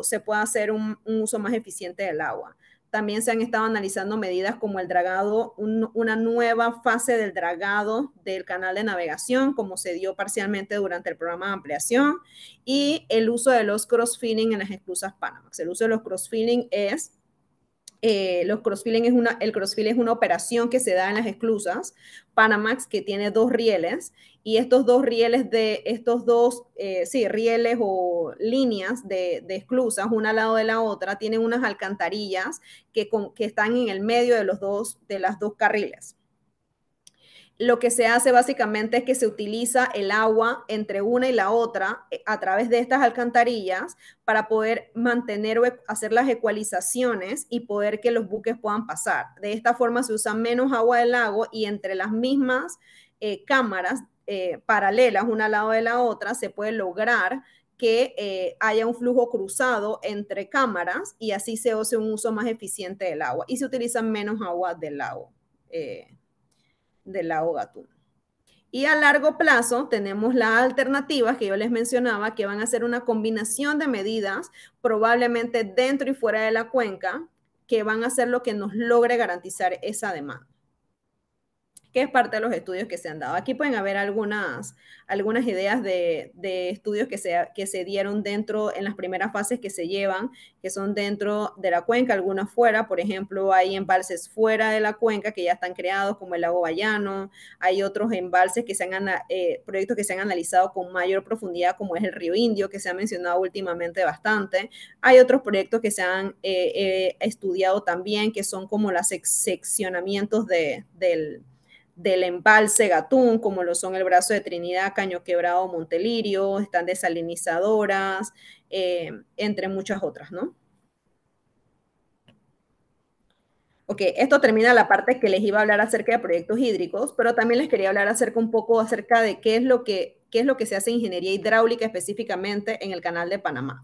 se pueda hacer un uso más eficiente del agua. También se han estado analizando medidas como el dragado, una nueva fase del dragado del canal de navegación, como se dio parcialmente durante el programa de ampliación, y el uso de los cross-filling en las esclusas Panamax. El uso de los cross-filling es el cross-filling es una operación que se da en las esclusas Panamax, que tiene dos rieles, y estos dos rieles rieles o líneas de esclusas, una al lado de la otra, tienen unas alcantarillas que están en el medio de las dos carriles. Lo que se hace básicamente es que se utiliza el agua entre una y la otra a través de estas alcantarillas para poder mantener o hacer las ecualizaciones y poder que los buques puedan pasar. De esta forma se usa menos agua del lago, y entre las mismas cámaras paralelas, una al lado de la otra, se puede lograr que haya un flujo cruzado entre cámaras, y así se hace un uso más eficiente del agua y se utiliza menos agua del lago Gatún. Y a largo plazo tenemos las alternativas que yo les mencionaba, que van a ser una combinación de medidas, probablemente dentro y fuera de la cuenca, que van a ser lo que nos logre garantizar esa demanda, que es parte de los estudios que se han dado. Aquí pueden haber algunas ideas de estudios que se dieron dentro, en las primeras fases que se llevan, que son dentro de la cuenca, algunas fuera. Por ejemplo, hay embalses fuera de la cuenca que ya están creados, como el lago Bayano. Hay otros embalses que proyectos que se han analizado con mayor profundidad, como es el río Indio, que se ha mencionado últimamente bastante. Hay otros proyectos que se han estudiado también, que son como los seccionamientos del embalse Gatún, como lo son el Brazo de Trinidad, Caño Quebrado, Montelirio, están desalinizadoras, entre muchas otras, ¿no? Ok, esto termina la parte que les iba a hablar acerca de proyectos hídricos, pero también les quería hablar un poco acerca de qué es lo que se hace en ingeniería hidráulica específicamente en el Canal de Panamá.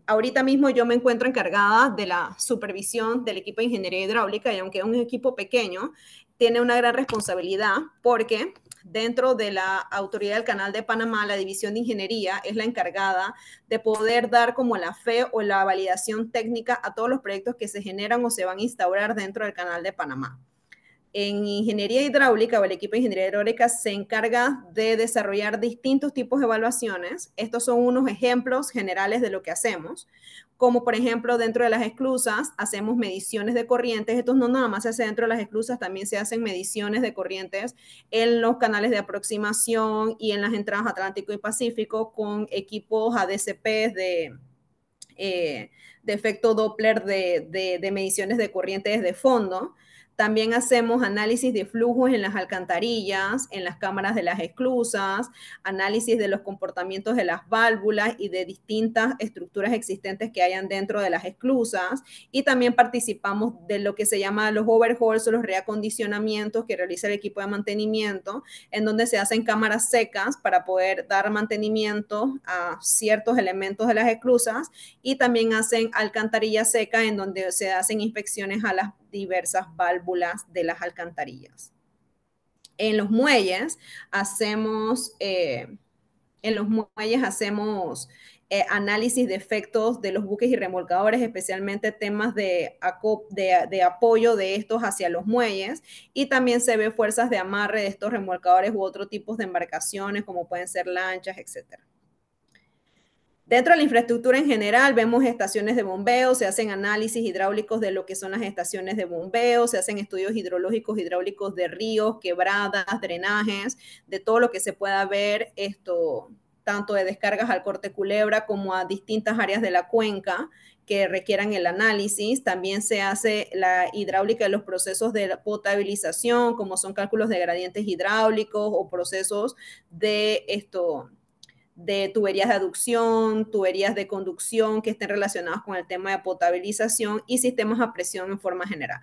Ahorita mismo yo me encuentro encargada de la supervisión del equipo de ingeniería hidráulica, y aunque es un equipo pequeño, tiene una gran responsabilidad porque dentro de la autoridad del Canal de Panamá, la división de ingeniería es la encargada de poder dar como la fe o la validación técnica a todos los proyectos que se generan o se van a instaurar dentro del Canal de Panamá. En ingeniería hidráulica, o el equipo de ingeniería hidráulica se encarga de desarrollar distintos tipos de evaluaciones. Estos son unos ejemplos generales de lo que hacemos, como por ejemplo dentro de las esclusas hacemos mediciones de corrientes. Esto no nada más se hace dentro de las esclusas, también se hacen mediciones de corrientes en los canales de aproximación y en las entradas Atlántico y Pacífico con equipos ADCP de efecto Doppler de mediciones de corriente desde fondo. También hacemos análisis de flujos en las alcantarillas, en las cámaras de las esclusas, análisis de los comportamientos de las válvulas y de distintas estructuras existentes que hayan dentro de las esclusas. Y también participamos de lo que se llama los overhauls o los reacondicionamientos que realiza el equipo de mantenimiento, en donde se hacen cámaras secas para poder dar mantenimiento a ciertos elementos de las esclusas, y también hacen alcantarilla seca, en donde se hacen inspecciones a las diversas válvulas de las alcantarillas. En los muelles hacemos, análisis de efectos de los buques y remolcadores, especialmente temas de apoyo de estos hacia los muelles, y también se ve fuerzas de amarre de estos remolcadores u otros tipos de embarcaciones, como pueden ser lanchas, etcétera. Dentro de la infraestructura en general vemos estaciones de bombeo, se hacen análisis hidráulicos de lo que son las estaciones de bombeo, se hacen estudios hidrológicos, hidráulicos de ríos, quebradas, drenajes, de todo lo que se pueda ver, tanto de descargas al Corte Culebra como a distintas áreas de la cuenca que requieran el análisis. También se hace la hidráulica de los procesos de potabilización, como son cálculos de gradientes hidráulicos o procesos de tuberías de aducción, tuberías de conducción que estén relacionadas con el tema de potabilización, y sistemas a presión en forma general.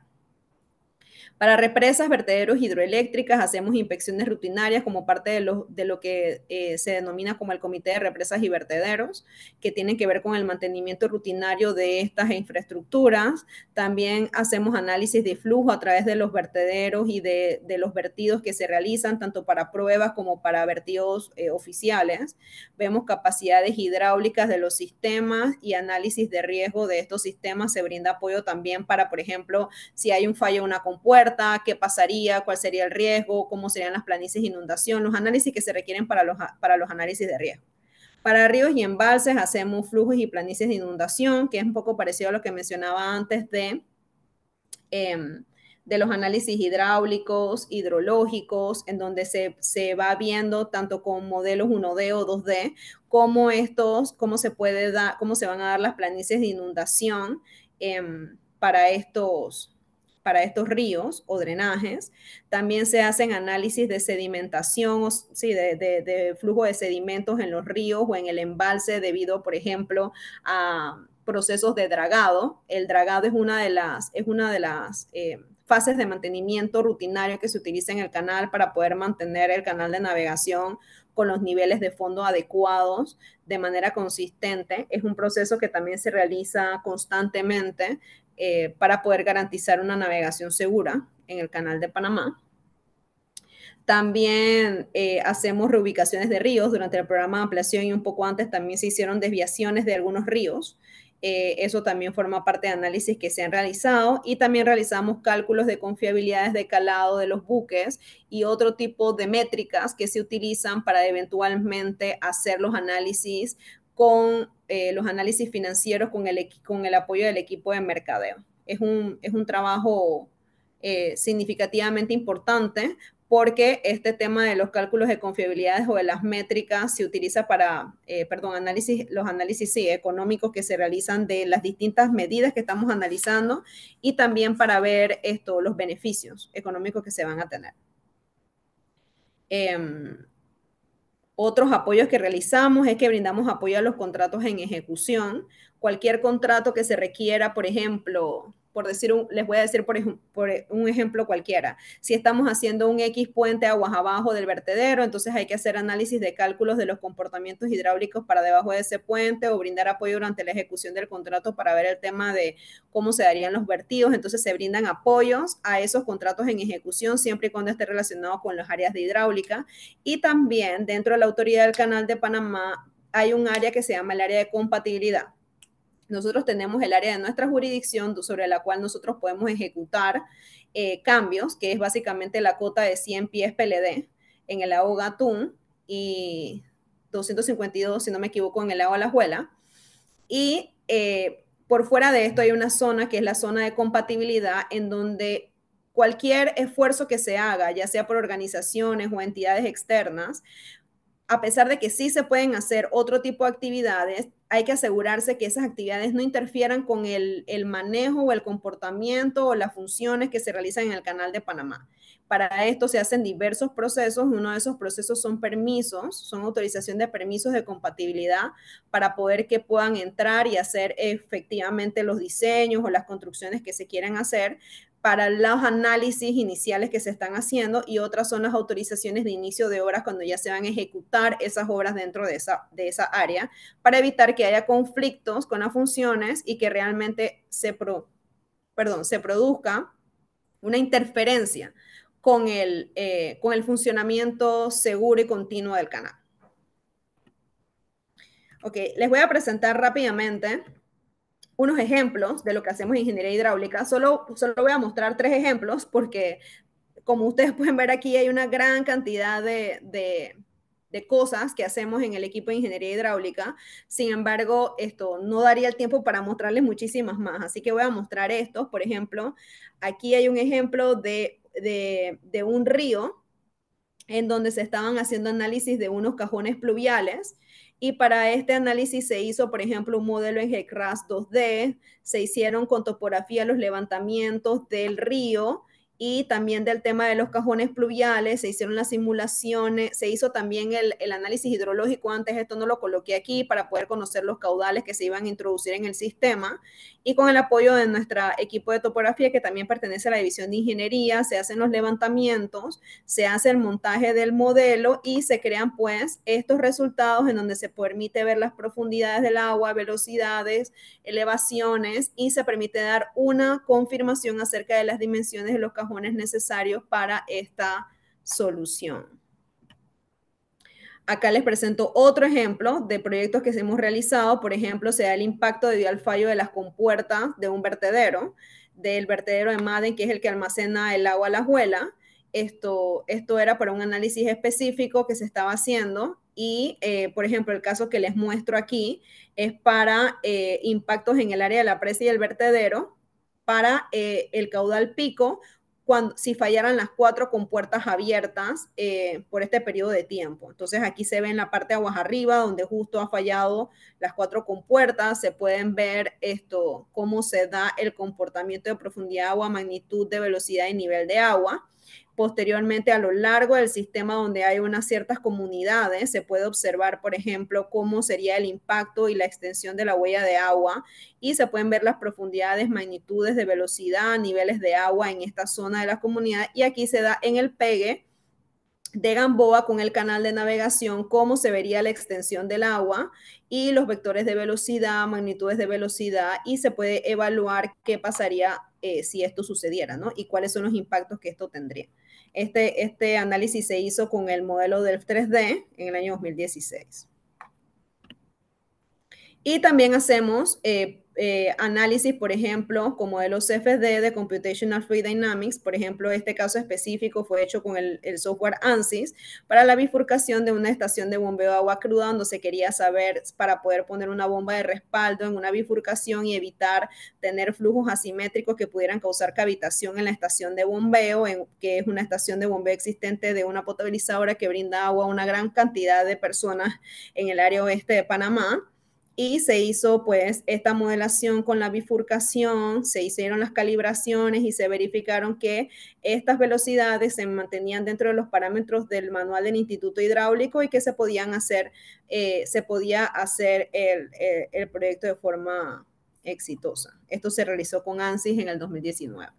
Para represas, vertederos hidroeléctricas hacemos inspecciones rutinarias como parte de lo que se denomina como el Comité de Represas y Vertederos, que tienen que ver con el mantenimiento rutinario de estas infraestructuras. También hacemos análisis de flujo a través de los vertederos y de los vertidos que se realizan, tanto para pruebas como para vertidos oficiales. Vemos capacidades hidráulicas de los sistemas y análisis de riesgo de estos sistemas. Se brinda apoyo también para, por ejemplo, si hay un fallo en una compuerta, qué pasaría, cuál sería el riesgo, cómo serían las planicies de inundación, los análisis que se requieren para los análisis de riesgo. Para ríos y embalses hacemos flujos y planicies de inundación, que es un poco parecido a lo que mencionaba antes de los análisis hidráulicos, hidrológicos, en donde se va viendo tanto con modelos 1D o 2D, cómo se van a dar las planicies de inundación para estos ríos o drenajes. También se hacen análisis de sedimentación, de flujo de sedimentos en los ríos o en el embalse debido, por ejemplo, a procesos de dragado. El dragado es una de las fases de mantenimiento rutinario que se utiliza en el canal para poder mantener el canal de navegación con los niveles de fondo adecuados de manera consistente. Es un proceso que también se realiza constantemente para poder garantizar una navegación segura en el Canal de Panamá. También hacemos reubicaciones de ríos. Durante el programa de ampliación y un poco antes también se hicieron desviaciones de algunos ríos Eso también forma parte de análisis que se han realizado y también realizamos cálculos de confiabilidades de calado de los buques y otro tipo de métricas que se utilizan para eventualmente hacer los análisis con los análisis financieros con el apoyo del equipo de mercadeo. Es un trabajo significativamente importante porque este tema de los cálculos de confiabilidades o de las métricas se utiliza para, los análisis sí, económicos que se realizan de las distintas medidas que estamos analizando y también para ver los beneficios económicos que se van a tener. Otros apoyos que realizamos es que brindamos apoyo a los contratos en ejecución. Cualquier contrato que se requiera, por ejemplo, les voy a decir por un ejemplo cualquiera. Si estamos haciendo un X puente aguas abajo del vertedero, entonces hay que hacer análisis de cálculos de los comportamientos hidráulicos para debajo de ese puente o brindar apoyo durante la ejecución del contrato para ver el tema de cómo se darían los vertidos. Entonces se brindan apoyos a esos contratos en ejecución siempre y cuando esté relacionado con las áreas de hidráulica. Y también dentro de la autoridad del Canal de Panamá hay un área que se llama el área de compatibilidad. Nosotros tenemos el área de nuestra jurisdicción sobre la cual nosotros podemos ejecutar cambios, que es básicamente la cota de 100 pies PLD en el lago Gatún y 252, si no me equivoco, en el lago Alajuela. Y por fuera de esto hay una zona que es la zona de compatibilidad en donde cualquier esfuerzo que se haga, ya sea por organizaciones o entidades externas, a pesar de que sí se pueden hacer otro tipo de actividades, hay que asegurarse que esas actividades no interfieran con el manejo o el comportamiento o las funciones que se realizan en el Canal de Panamá. Para esto se hacen diversos procesos. Uno de esos procesos son permisos, son autorización de permisos de compatibilidad para poder que puedan entrar y hacer efectivamente los diseños o las construcciones que se quieran hacer para los análisis iniciales que se están haciendo y otras son las autorizaciones de inicio de obras cuando ya se van a ejecutar esas obras dentro de esa área para evitar que haya conflictos con las funciones y que realmente se produzca una interferencia con el funcionamiento seguro y continuo del canal. Ok, les voy a presentar rápidamente unos ejemplos de lo que hacemos en ingeniería hidráulica. Solo voy a mostrar 3 ejemplos porque, como ustedes pueden ver aquí, hay una gran cantidad de cosas que hacemos en el equipo de ingeniería hidráulica. Sin embargo, esto no daría el tiempo para mostrarles muchísimas más. Así que voy a mostrar estos. Por ejemplo, aquí hay un ejemplo de un río en donde se estaban haciendo análisis de unos cajones pluviales. Y para este análisis se hizo, por ejemplo, un modelo en GECRAS 2D, se hicieron con topografía los levantamientos del río y también del tema de los cajones pluviales, se hicieron las simulaciones, se hizo también el análisis hidrológico, antes esto no lo coloqué aquí para poder conocer los caudales que se iban a introducir en el sistema, y con el apoyo de nuestro equipo de topografía, que también pertenece a la división de ingeniería, se hacen los levantamientos, se hace el montaje del modelo y se crean pues estos resultados en donde se permite ver las profundidades del agua, velocidades, elevaciones y se permite dar una confirmación acerca de las dimensiones de los cajones necesarios para esta solución. Acá les presento otro ejemplo de proyectos que hemos realizado. Por ejemplo, se da el impacto debido al fallo de las compuertas de un vertedero, del vertedero de Madden, que es el que almacena el agua Alajuela. Esto era para un análisis específico que se estaba haciendo y, por ejemplo, el caso que les muestro aquí es para impactos en el área de la presa y el vertedero para el caudal pico, si fallaran las 4 compuertas abiertas por este periodo de tiempo. Entonces aquí se ve en la parte de aguas arriba, donde justo ha fallado las 4 compuertas, se pueden ver cómo se da el comportamiento de profundidad de agua, magnitud de velocidad y nivel de agua. Posteriormente, a lo largo del sistema donde hay unas ciertas comunidades, se puede observar, por ejemplo, cómo sería el impacto y la extensión de la huella de agua y se pueden ver las profundidades, magnitudes de velocidad, niveles de agua en esta zona de la comunidad y aquí se da en el pegue de Gamboa con el canal de navegación cómo se vería la extensión del agua y los vectores de velocidad, magnitudes de velocidad y se puede evaluar qué pasaría si esto sucediera, ¿no? Y cuáles son los impactos que esto tendría. Este análisis se hizo con el modelo del 3D en el año 2016. Y también hacemos análisis, por ejemplo, como de los CFD, de Computational Fluid Dynamics. Por ejemplo, este caso específico fue hecho con el software ANSYS para la bifurcación de una estación de bombeo de agua cruda, donde se quería saber para poder poner una bomba de respaldo en una bifurcación y evitar tener flujos asimétricos que pudieran causar cavitación en la estación de bombeo, que es una estación de bombeo existente de una potabilizadora que brinda agua a una gran cantidad de personas en el área oeste de Panamá. Y se hizo pues esta modelación con la bifurcación, se hicieron las calibraciones y se verificaron que estas velocidades se mantenían dentro de los parámetros del manual del Instituto Hidráulico y que se podía hacer el proyecto de forma exitosa. Esto se realizó con ANSYS en el 2019.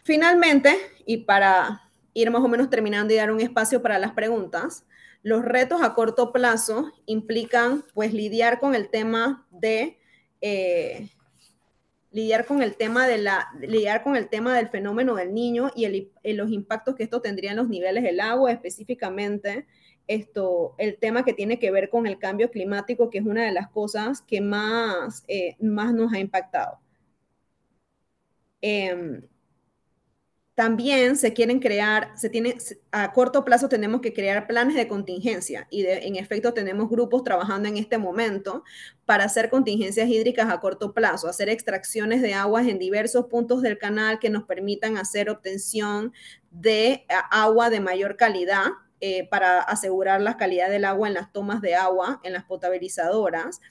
Finalmente, y para ir más o menos terminando y dar un espacio para las preguntas, los retos a corto plazo implican pues lidiar con el tema del fenómeno del niño y los impactos que esto tendría en los niveles del agua, específicamente el tema que tiene que ver con el cambio climático, que es una de las cosas que más nos ha impactado. También a corto plazo tenemos que crear planes de contingencia y en efecto tenemos grupos trabajando en este momento para hacer contingencias hídricas a corto plazo, hacer extracciones de aguas en diversos puntos del canal que nos permitan hacer obtención de agua de mayor calidad para asegurar la calidad del agua en las tomas de agua, en las potabilizadoras,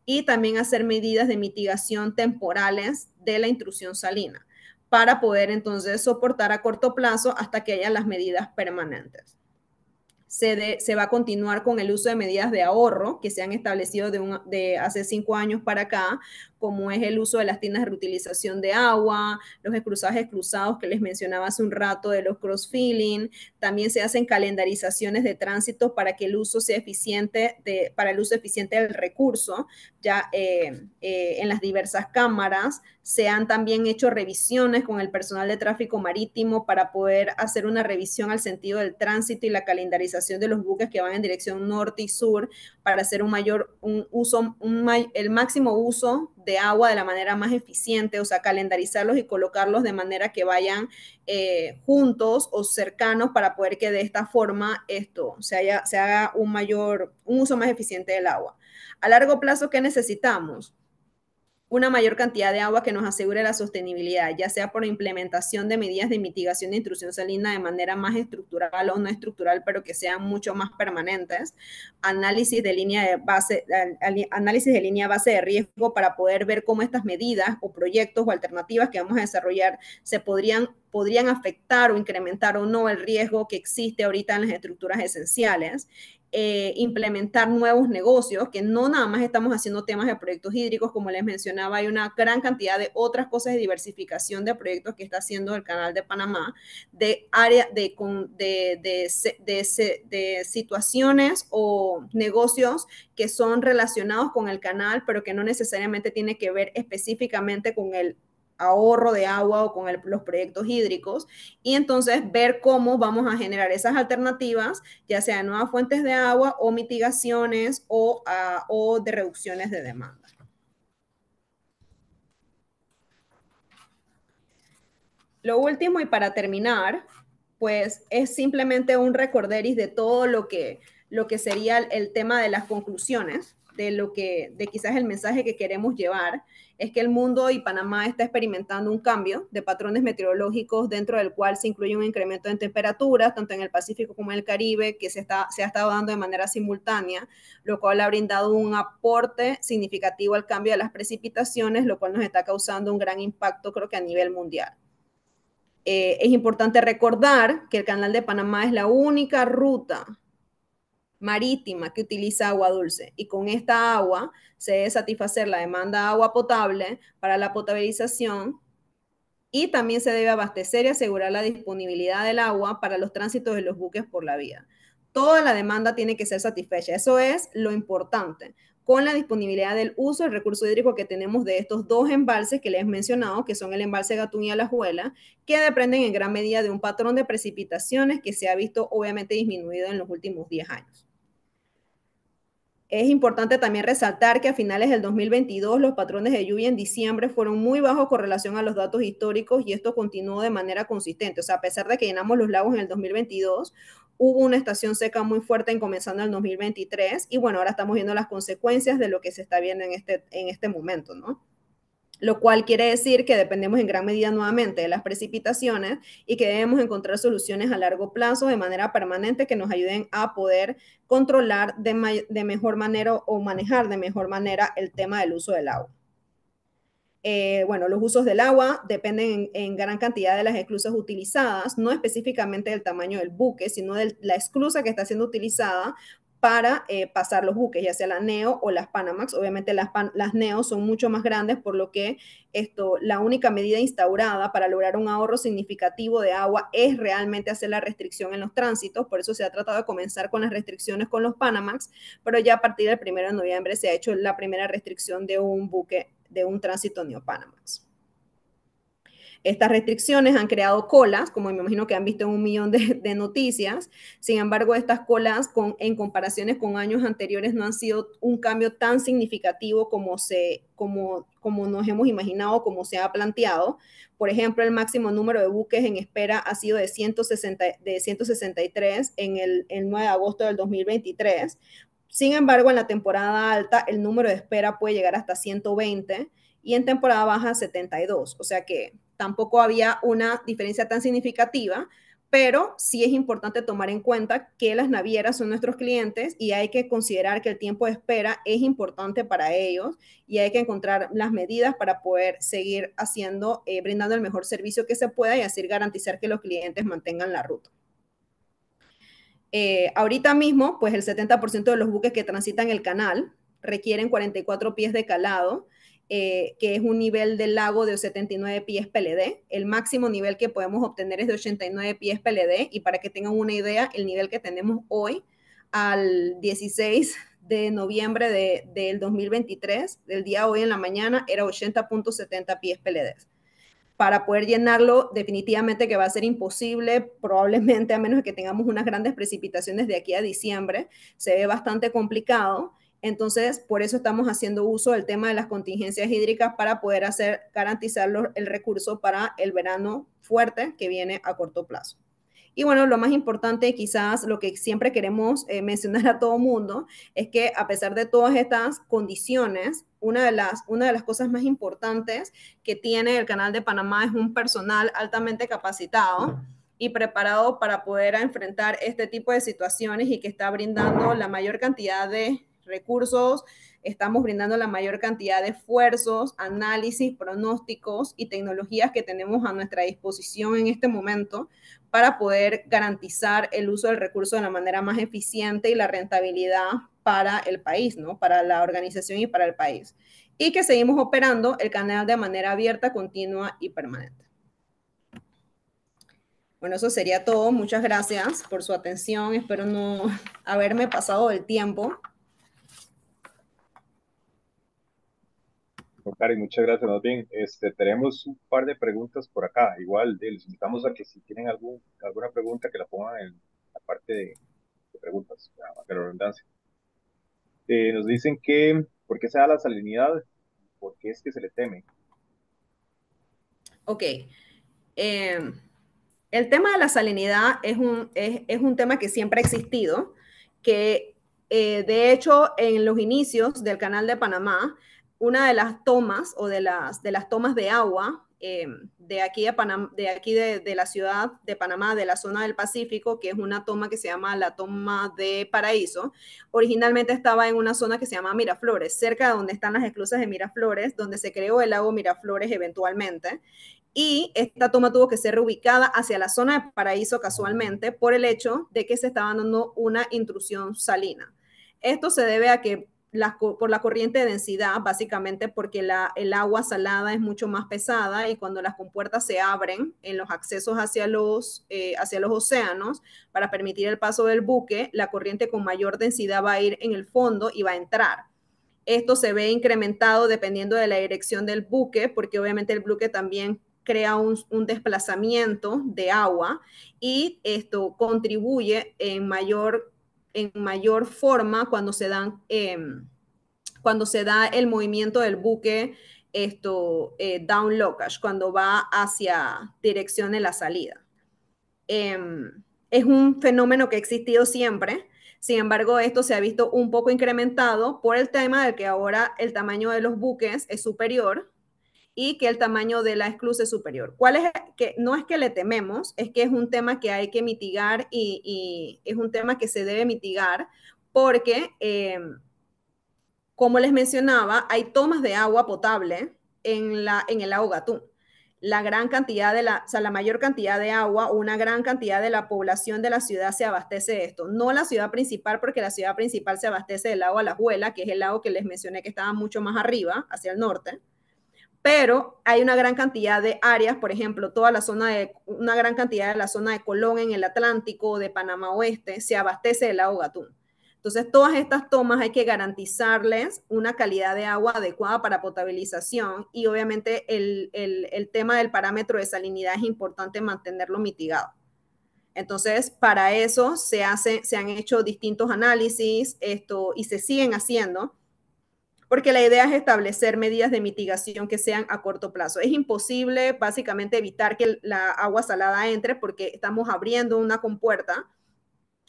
y también hacer medidas de mitigación temporales de la intrusión salina, para poder entonces soportar a corto plazo hasta que haya las medidas permanentes. Se va a continuar con el uso de medidas de ahorro que se han establecido de hace 5 años para acá, como es el uso de las tiendas de reutilización de agua, los cruzajes cruzados que les mencionaba hace un rato de los cross-filling. También se hacen calendarizaciones de tránsito para que el uso sea eficiente, para el uso eficiente del recurso, ya en las diversas cámaras. Se han también hecho revisiones con el personal de tráfico marítimo para poder hacer una revisión al sentido del tránsito y la calendarización de los buques que van en dirección norte y sur para hacer el máximo uso de agua de la manera más eficiente, o sea, calendarizarlos y colocarlos de manera que vayan juntos o cercanos para poder que de esta forma se haga un uso más eficiente del agua. A largo plazo, ¿qué necesitamos? Una mayor cantidad de agua que nos asegure la sostenibilidad, ya sea por implementación de medidas de mitigación de intrusión salina de manera más estructural o no estructural, pero que sean mucho más permanentes. Análisis de línea base de riesgo para poder ver cómo estas medidas o proyectos o alternativas que vamos a desarrollar podrían afectar o incrementar o no el riesgo que existe ahorita en las estructuras esenciales. Implementar nuevos negocios, que no nada más estamos haciendo temas de proyectos hídricos, como les mencionaba, hay una gran cantidad de otras cosas de diversificación de proyectos que está haciendo el Canal de Panamá, de situaciones o negocios que son relacionados con el canal, pero que no necesariamente tiene que ver específicamente con el ahorro de agua o con los proyectos hídricos, y entonces ver cómo vamos a generar esas alternativas, ya sea nuevas fuentes de agua o mitigaciones o de reducciones de demanda. Lo último, y para terminar, pues es simplemente un recorderis de todo lo que sería el tema de las conclusiones, de quizás el mensaje que queremos llevar, es que el mundo y Panamá está experimentando un cambio de patrones meteorológicos, dentro del cual se incluye un incremento en temperaturas, tanto en el Pacífico como en el Caribe, que se ha estado dando de manera simultánea, lo cual ha brindado un aporte significativo al cambio de las precipitaciones, lo cual nos está causando un gran impacto, creo que a nivel mundial. Es importante recordar que el Canal de Panamá es la única ruta marítima que utiliza agua dulce, y con esta agua se debe satisfacer la demanda de agua potable para la potabilización, y también se debe abastecer y asegurar la disponibilidad del agua para los tránsitos de los buques por la vía. Toda la demanda tiene que ser satisfecha, eso es lo importante, con la disponibilidad del uso del recurso hídrico que tenemos de estos dos embalses que les he mencionado, que son el embalse Gatún y Alajuela, que dependen en gran medida de un patrón de precipitaciones que se ha visto obviamente disminuido en los últimos 10 años. Es importante también resaltar que a finales del 2022 los patrones de lluvia en diciembre fueron muy bajos con relación a los datos históricos y esto continuó de manera consistente. O sea, a pesar de que llenamos los lagos en el 2022, hubo una estación seca muy fuerte en comenzando el 2023 y bueno, ahora estamos viendo las consecuencias de lo que se está viendo en este momento, ¿no? Lo cual quiere decir que dependemos en gran medida nuevamente de las precipitaciones y que debemos encontrar soluciones a largo plazo de manera permanente que nos ayuden a poder controlar de mejor manera o manejar de mejor manera el tema del uso del agua. Bueno, los usos del agua dependen en gran cantidad de las esclusas utilizadas, no específicamente del tamaño del buque, sino de la esclusa que está siendo utilizada para pasar los buques, ya sea la Neo o las Panamax. Obviamente las Neo son mucho más grandes, por lo que la única medida instaurada para lograr un ahorro significativo de agua es realmente hacer la restricción en los tránsitos. Por eso se ha tratado de comenzar con las restricciones con los Panamax, pero ya a partir del 1 de noviembre se ha hecho la primera restricción de un buque, de un tránsito Neo-Panamax. Estas restricciones han creado colas, como me imagino que han visto en 1 millón de noticias. Sin embargo, estas colas en comparaciones con años anteriores no han sido un cambio tan significativo como nos hemos imaginado, como se ha planteado. Por ejemplo, el máximo número de buques en espera ha sido de 163 en el 9 de agosto del 2023. Sin embargo, en la temporada alta, el número de espera puede llegar hasta 120 y en temporada baja 72. O sea que tampoco había una diferencia tan significativa, pero sí es importante tomar en cuenta que las navieras son nuestros clientes y hay que considerar que el tiempo de espera es importante para ellos y hay que encontrar las medidas para poder seguir brindando el mejor servicio que se pueda y así garantizar que los clientes mantengan la ruta. Ahorita mismo, pues el 70% de los buques que transitan el canal requieren 44 pies de calado, que es un nivel del lago de 79 pies PLD. El máximo nivel que podemos obtener es de 89 pies PLD y para que tengan una idea, el nivel que tenemos hoy al 16 de noviembre del 2023, del día de hoy en la mañana, era 80.70 pies PLD. Para poder llenarlo, definitivamente que va a ser imposible, probablemente a menos de que tengamos unas grandes precipitaciones de aquí a diciembre, se ve bastante complicado. Entonces, por eso estamos haciendo uso del tema de las contingencias hídricas para poder garantizar el recurso para el verano fuerte que viene a corto plazo. Y bueno, lo más importante, quizás lo que siempre queremos mencionar a todo mundo, es que a pesar de todas estas condiciones, una de las cosas más importantes que tiene el Canal de Panamá es un personal altamente capacitado y preparado para poder enfrentar este tipo de situaciones y que está brindando la mayor cantidad de recursos, estamos brindando la mayor cantidad de esfuerzos, análisis, pronósticos y tecnologías que tenemos a nuestra disposición en este momento para poder garantizar el uso del recurso de la manera más eficiente y la rentabilidad para el país, ¿no? Para la organización y para el país. Y que seguimos operando el canal de manera abierta, continua y permanente. Bueno, eso sería todo. Muchas gracias por su atención. Espero no haberme pasado del tiempo. Cari, muchas gracias. Más bien, tenemos un par de preguntas por acá. Igual, les invitamos a que si tienen alguna pregunta que la pongan en la parte de preguntas, para la redundancia. Nos dicen que, ¿por qué se da la salinidad? ¿Por qué es que se le teme? Ok. El tema de la salinidad es un tema que siempre ha existido, que de hecho en los inicios del Canal de Panamá, una de las tomas o de las tomas de agua de aquí, de la ciudad de Panamá, de la zona del Pacífico, que es una toma que se llama la toma de Paraíso, originalmente estaba en una zona que se llama Miraflores, cerca de donde están las esclusas de Miraflores, donde se creó el lago Miraflores eventualmente. Y esta toma tuvo que ser reubicada hacia la zona de Paraíso casualmente por el hecho de que se estaba dando una intrusión salina. Esto se debe a que por la corriente de densidad, básicamente porque el agua salada es mucho más pesada y cuando las compuertas se abren en los accesos hacia los océanos para permitir el paso del buque, la corriente con mayor densidad va a ir en el fondo y va a entrar. Esto se ve incrementado dependiendo de la dirección del buque, porque obviamente el buque también crea un desplazamiento de agua y esto contribuye en mayor en mayor forma cuando se da el movimiento del buque down lockage, cuando va hacia dirección de la salida. Es un fenómeno que ha existido siempre. Sin embargo, esto se ha visto un poco incrementado por el tema de que ahora el tamaño de los buques es superior y que el tamaño de la esclusa es superior. ¿Cuál es? Que no es que le tememos, es que es un tema que hay que mitigar y es un tema que se debe mitigar porque, como les mencionaba, hay tomas de agua potable en el lago Gatún. La gran cantidad o sea, la mayor cantidad de agua, una gran cantidad de la población de la ciudad se abastece de esto. No la ciudad principal, porque la ciudad principal se abastece del lago Alajuela, que es el lago que les mencioné que estaba mucho más arriba, hacia el norte. Pero hay una gran cantidad de áreas, por ejemplo, una gran cantidad de la zona de Colón en el Atlántico, de Panamá Oeste, se abastece del lago Gatún. Entonces, todas estas tomas hay que garantizarles una calidad de agua adecuada para potabilización y obviamente el tema del parámetro de salinidad es importante mantenerlo mitigado. Entonces, para eso se han hecho distintos análisis y se siguen haciendo, porque la idea es establecer medidas de mitigación que sean a corto plazo. Es imposible básicamente evitar que la agua salada entre porque estamos abriendo una compuerta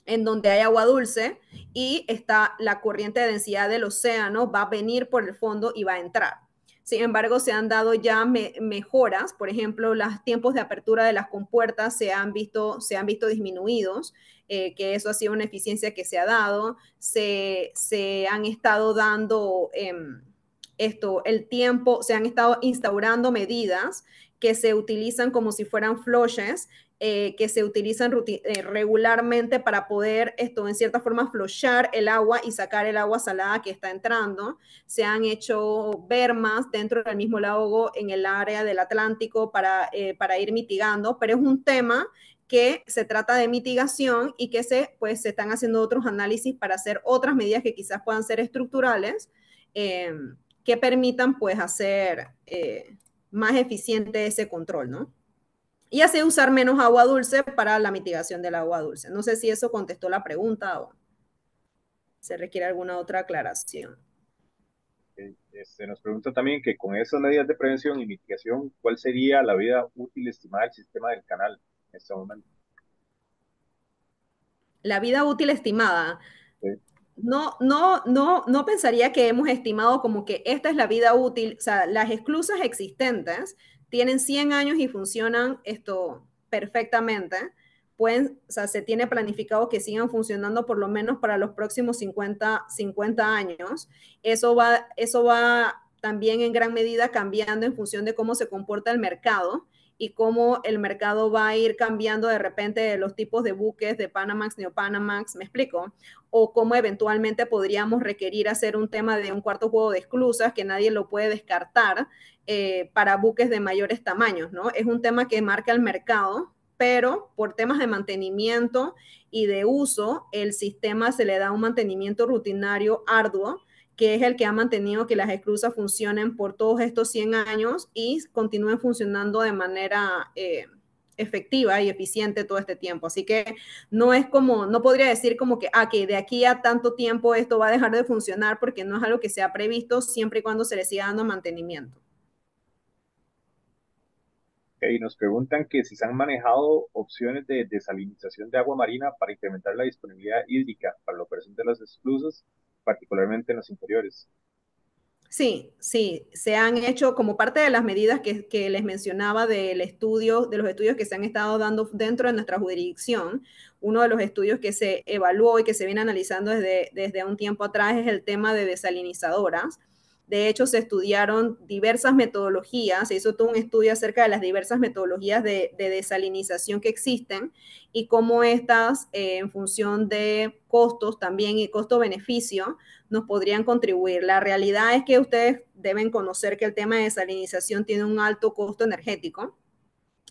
en donde hay agua dulce y está la corriente de densidad del océano, va a venir por el fondo y va a entrar. Sin embargo, se han dado ya mejoras, por ejemplo, los tiempos de apertura de las compuertas se han visto disminuidos, que eso ha sido una eficiencia que se ha dado. Se han estado dando el tiempo, se han estado instaurando medidas que se utilizan como si fueran flushes, que se utilizan regularmente para poder en cierta forma flushar el agua y sacar el agua salada que está entrando. Se han hecho bermas dentro del mismo lago en el área del Atlántico para ir mitigando, pero es un tema que se trata de mitigación y que se están haciendo otros análisis para hacer otras medidas que quizás puedan ser estructurales, que permitan hacer más eficiente ese control, ¿no? Y así usar menos agua dulce para la mitigación del agua dulce. No sé si eso contestó la pregunta o se requiere alguna otra aclaración. Nos pregunta también que con esas medidas de prevención y mitigación, ¿cuál sería la vida útil estimada del sistema del canal en este momento? La vida útil estimada. Sí. No pensaría que hemos estimado como que esta es la vida útil. O sea, las esclusas existentes tienen 100 años y funcionan perfectamente. O sea, se tiene planificado que sigan funcionando por lo menos para los próximos 50 años. Eso va también en gran medida cambiando en función de cómo se comporta el mercado y cómo el mercado va a ir cambiando de repente de los tipos de buques de Panamax, Neopanamax, ¿me explico? O cómo eventualmente podríamos requerir hacer un tema de un cuarto juego de esclusas que nadie lo puede descartar para buques de mayores tamaños, ¿no? Es un tema que marca el mercado, pero por temas de mantenimiento y de uso, el sistema se le da un mantenimiento rutinario arduo, que es el que ha mantenido que las esclusas funcionen por todos estos 100 años y continúen funcionando de manera efectiva y eficiente todo este tiempo. Así que no podría decir como que de aquí a tanto tiempo esto va a dejar de funcionar, porque no es algo que se ha previsto siempre y cuando se le siga dando mantenimiento. Y nos preguntan que si se han manejado opciones de desalinización de agua marina para incrementar la disponibilidad hídrica para la operación de las esclusas, particularmente en los inferiores. Sí, se han hecho como parte de las medidas que les mencionaba de los estudios que se han estado dando dentro de nuestra jurisdicción. Uno de los estudios que se evaluó y que se viene analizando desde un tiempo atrás es el tema de desalinizadoras. De hecho, se estudiaron diversas metodologías, se hizo todo un estudio acerca de las diversas metodologías de desalinización que existen y cómo estas, en función de costos también y costo-beneficio, nos podrían contribuir. La realidad es que ustedes deben conocer que el tema de desalinización tiene un alto costo energético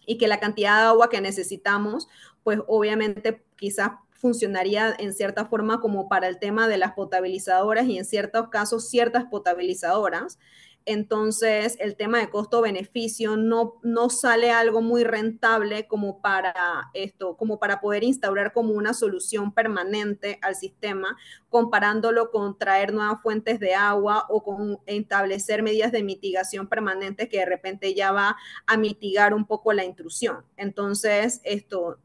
y que la cantidad de agua que necesitamos, pues obviamente quizás funcionaría en cierta forma como para el tema de las potabilizadoras y en ciertos casos ciertas potabilizadoras. Entonces, el tema de costo-beneficio no sale algo muy rentable como para esto, como para poder instaurar como una solución permanente al sistema, comparándolo con traer nuevas fuentes de agua o con establecer medidas de mitigación permanente que de repente ya va a mitigar un poco la intrusión. Entonces, esto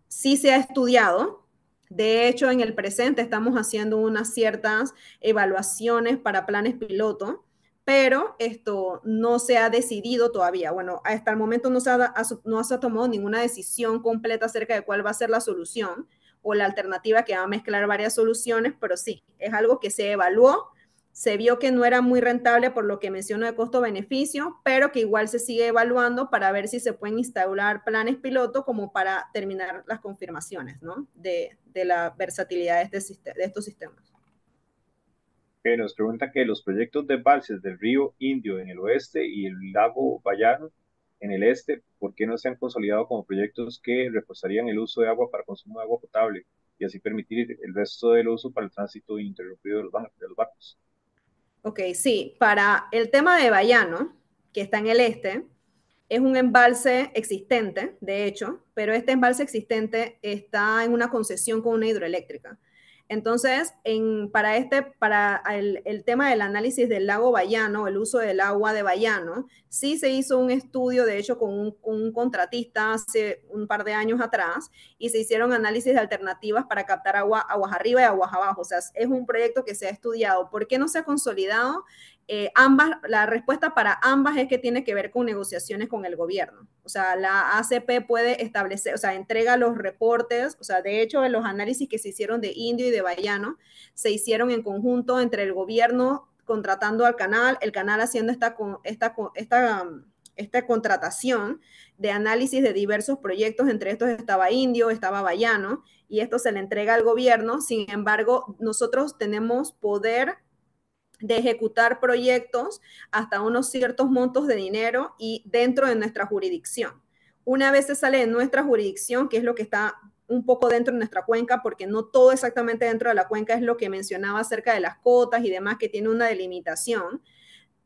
sí se ha estudiado. De hecho, en el presente estamos haciendo unas ciertas evaluaciones para planes piloto, pero esto no se ha decidido todavía. Bueno, hasta el momento no se ha tomado ninguna decisión completa acerca de cuál va a ser la solución o la alternativa que va a mezclar varias soluciones, pero sí, es algo que se evaluó, se vio que no era muy rentable por lo que menciono de costo-beneficio, pero que igual se sigue evaluando para ver si se pueden instaurar planes piloto como para terminar las confirmaciones, ¿no? de la versatilidad de estos sistemas. Que nos pregunta que los proyectos de embalses del río Indio en el oeste y el lago Bayano en el este, ¿por qué no se han consolidado como proyectos que reforzarían el uso de agua para consumo de agua potable y así permitir el resto del uso para el tránsito ininterrumpido de los barcos? Ok, sí, para el tema de Bayano, que está en el este, es un embalse existente, de hecho, pero este embalse existente está en una concesión con una hidroeléctrica. Entonces, para el tema del análisis del lago Bayano, el uso del agua de Bayano, sí se hizo un estudio, de hecho, con un contratista hace un par de años atrás, y se hicieron análisis de alternativas para captar aguas arriba y aguas abajo. O sea, es un proyecto que se ha estudiado. ¿Por qué no se ha consolidado? La respuesta para ambas es que tiene que ver con negociaciones con el gobierno. O sea, la ACP puede establecer, o sea, entrega los reportes, o sea, de hecho, los análisis que se hicieron de Indio y de Bayano se hicieron en conjunto entre el gobierno contratando al canal, el canal haciendo esta contratación de análisis de diversos proyectos, entre estos estaba Indio, estaba Bayano, y esto se le entrega al gobierno. Sin embargo, nosotros tenemos poder de ejecutar proyectos hasta unos ciertos montos de dinero y dentro de nuestra jurisdicción. Una vez se sale de nuestra jurisdicción, que es lo que está un poco dentro de nuestra cuenca, porque no todo exactamente dentro de la cuenca es lo que mencionaba acerca de las cotas y demás, que tiene una delimitación.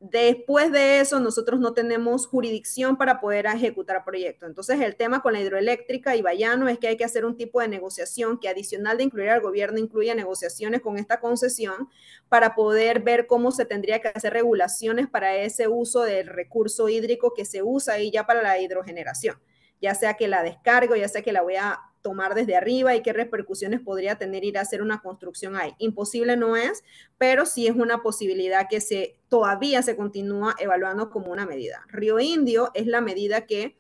Después de eso, nosotros no tenemos jurisdicción para poder ejecutar proyectos. Entonces, el tema con la hidroeléctrica y Bayano es que hay que hacer un tipo de negociación que, adicional de incluir al gobierno, incluya negociaciones con esta concesión para poder ver cómo se tendría que hacer regulaciones para ese uso del recurso hídrico que se usa ahí ya para la hidrogeneración, ya sea que la descargo, ya sea que la voy a tomar desde arriba y qué repercusiones podría tener ir a hacer una construcción ahí. Imposible no es, pero sí es una posibilidad que todavía se continúa evaluando como una medida. Río Indio es la medida que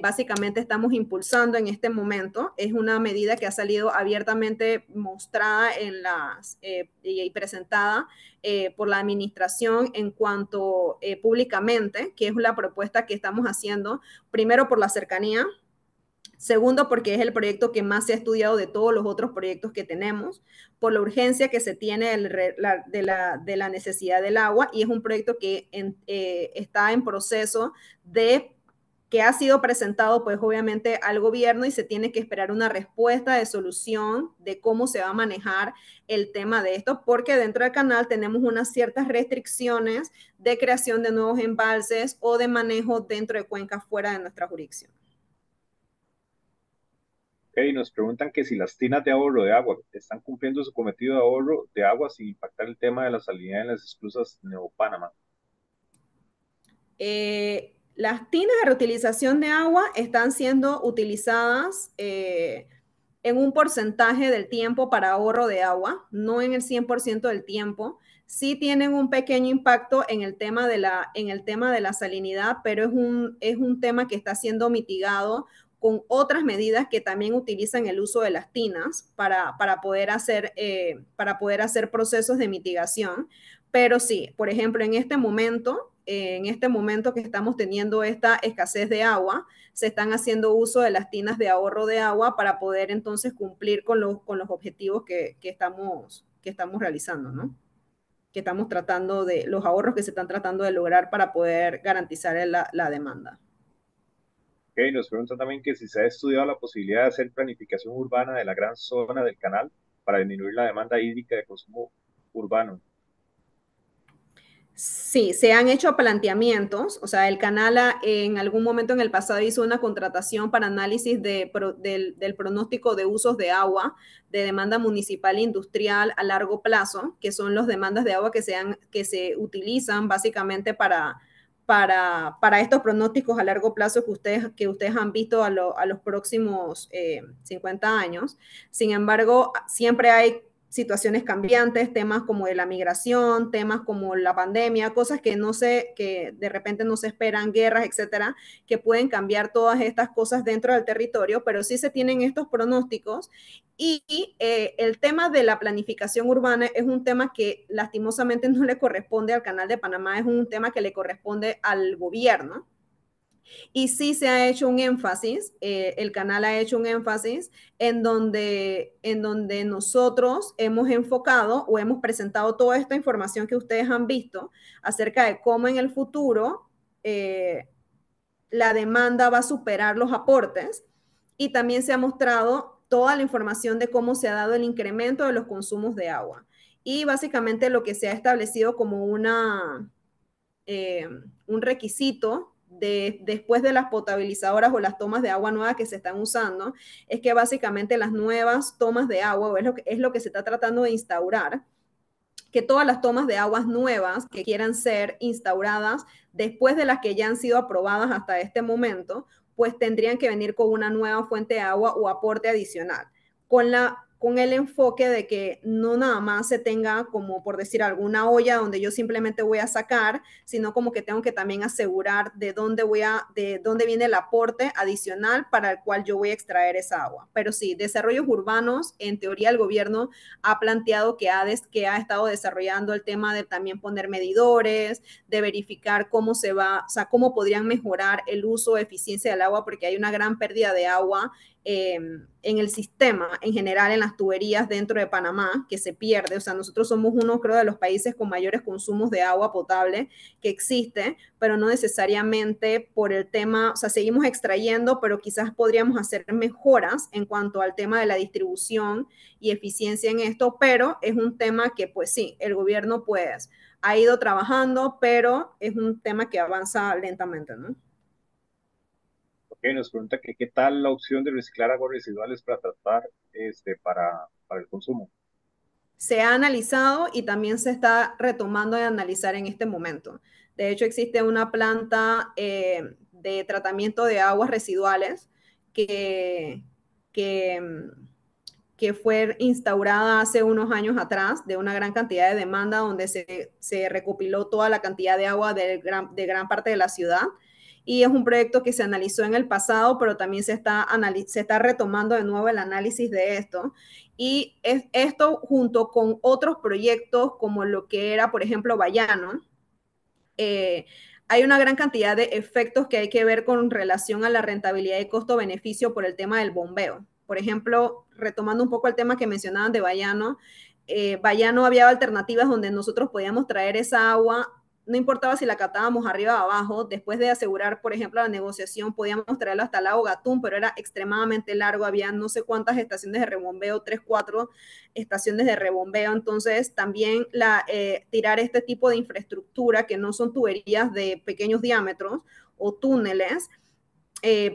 básicamente estamos impulsando en este momento. Es una medida que ha salido abiertamente mostrada y presentada por la administración en cuanto públicamente, que es la propuesta que estamos haciendo, primero por la cercanía. Segundo, porque es el proyecto que más se ha estudiado de todos los otros proyectos que tenemos, por la urgencia que se tiene de la necesidad del agua, y es un proyecto que está en proceso que ha sido presentado pues obviamente al gobierno y se tiene que esperar una respuesta de solución de cómo se va a manejar el tema de esto, porque dentro del canal tenemos unas ciertas restricciones de creación de nuevos embalses o de manejo dentro de cuencas fuera de nuestra jurisdicción. Okay, nos preguntan que si las tinas de ahorro de agua están cumpliendo su cometido de ahorro de agua sin impactar el tema de la salinidad en las esclusas Neopanamá. Las tinas de reutilización de agua están siendo utilizadas en un porcentaje del tiempo para ahorro de agua, no en el 100% del tiempo. Sí tienen un pequeño impacto en el tema de la salinidad, pero es un tema que está siendo mitigado con otras medidas que también utilizan el uso de las tinas para poder hacer procesos de mitigación. Pero sí, por ejemplo, en este momento que estamos teniendo esta escasez de agua, se están haciendo uso de las tinas de ahorro de agua para poder entonces cumplir con los objetivos que estamos realizando, ¿no? Que estamos tratando los ahorros que se están tratando de lograr para poder garantizar la demanda. Okay, nos preguntan también que si se ha estudiado la posibilidad de hacer planificación urbana de la gran zona del canal para disminuir la demanda hídrica de consumo urbano. Sí, Sí, se han hecho planteamientos, o sea, el canal en algún momento en el pasado hizo una contratación para análisis del pronóstico de usos de agua, de demanda municipal e industrial a largo plazo, que son las demandas de agua que se utilizan básicamente para estos pronósticos a largo plazo que ustedes han visto a los próximos 50 años. Sin embargo, siempre hay situaciones cambiantes, temas como de la migración, temas como la pandemia, cosas que de repente no se esperan, guerras, etcétera, que pueden cambiar todas estas cosas dentro del territorio, pero sí se tienen estos pronósticos. Y el tema de la planificación urbana es un tema que lastimosamente no le corresponde al Canal de Panamá, es un tema que le corresponde al gobierno. Y sí se ha hecho un énfasis, el canal ha hecho un énfasis en donde nosotros hemos enfocado o hemos presentado toda esta información que ustedes han visto acerca de cómo en el futuro la demanda va a superar los aportes, y también se ha mostrado toda la información de cómo se ha dado el incremento de los consumos de agua. Y básicamente lo que se ha establecido como un requisito después de las potabilizadoras o las tomas de agua nuevas que se están usando, es que básicamente las nuevas tomas de agua, o es lo que se está tratando de instaurar, que todas las tomas de aguas nuevas que quieran ser instauradas después de las que ya han sido aprobadas hasta este momento, pues tendrían que venir con una nueva fuente de agua o aporte adicional, con el enfoque de que no nada más se tenga como, por decir, alguna olla donde yo simplemente voy a sacar, sino como que tengo que también asegurar de dónde viene el aporte adicional para el cual yo voy a extraer esa agua. Pero sí, desarrollos urbanos, en teoría el gobierno ha planteado que ha estado desarrollando el tema de también poner medidores, de verificar cómo se va, o sea, cómo podrían mejorar el uso o eficiencia del agua, porque hay una gran pérdida de agua en el sistema, en general en las tuberías dentro de Panamá, que se pierde. O sea, nosotros somos uno, creo, de los países con mayores consumos de agua potable que existe, pero no necesariamente por el tema, o sea, seguimos extrayendo, pero quizás podríamos hacer mejoras en cuanto al tema de la distribución y eficiencia en esto, pero es un tema que, pues sí, el gobierno pues ha ido trabajando, pero es un tema que avanza lentamente, ¿no? Ok, nos pregunta que qué tal la opción de reciclar aguas residuales para tratar para el consumo. Se ha analizado y también se está retomando de analizar en este momento. De hecho, existe una planta de tratamiento de aguas residuales que, que, que fue instaurada hace unos años atrás de una gran cantidad de demanda donde se recopiló toda la cantidad de agua de gran parte de la ciudad. Y es un proyecto que se analizó en el pasado, pero también se está retomando de nuevo el análisis de esto. Y esto junto con otros proyectos como lo que era, por ejemplo, Bayano, eh, hay una gran cantidad de efectos que hay que ver con relación a la rentabilidad y costo-beneficio por el tema del bombeo. Por ejemplo, retomando un poco el tema que mencionaban de Bayano, Bayano había alternativas donde nosotros podíamos traer esa agua, no importaba si la captábamos arriba o abajo, después de asegurar, por ejemplo, la negociación, podíamos traerla hasta el lago Gatún, pero era extremadamente largo, había no sé cuántas estaciones de rebombeo, 3, 4 estaciones de rebombeo. Entonces, también tirar este tipo de infraestructura, que no son tuberías de pequeños diámetros o túneles,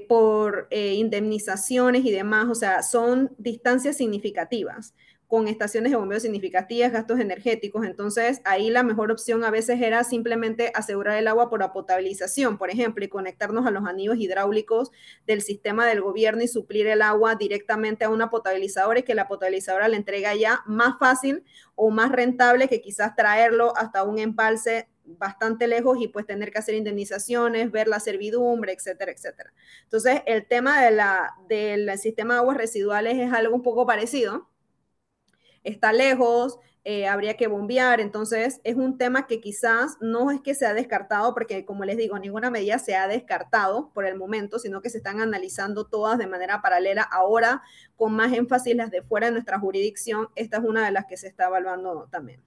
por indemnizaciones y demás, o sea, son distancias significativas, con estaciones de bombeo significativas, gastos energéticos. Entonces, ahí la mejor opción a veces era simplemente asegurar el agua por potabilización, por ejemplo, y conectarnos a los anillos hidráulicos del sistema del gobierno y suplir el agua directamente a una potabilizadora, y que la potabilizadora le entrega ya más fácil o más rentable que quizás traerlo hasta un embalse bastante lejos y pues tener que hacer indemnizaciones, ver la servidumbre, etcétera, etcétera. Entonces, el tema del sistema de aguas residuales es algo un poco parecido. Está lejos, habría que bombear, entonces es un tema que quizás no es que se ha descartado, porque como les digo, ninguna medida se ha descartado por el momento, sino que se están analizando todas de manera paralela. Ahora, con más énfasis las de fuera de nuestra jurisdicción, esta es una de las que se está evaluando también.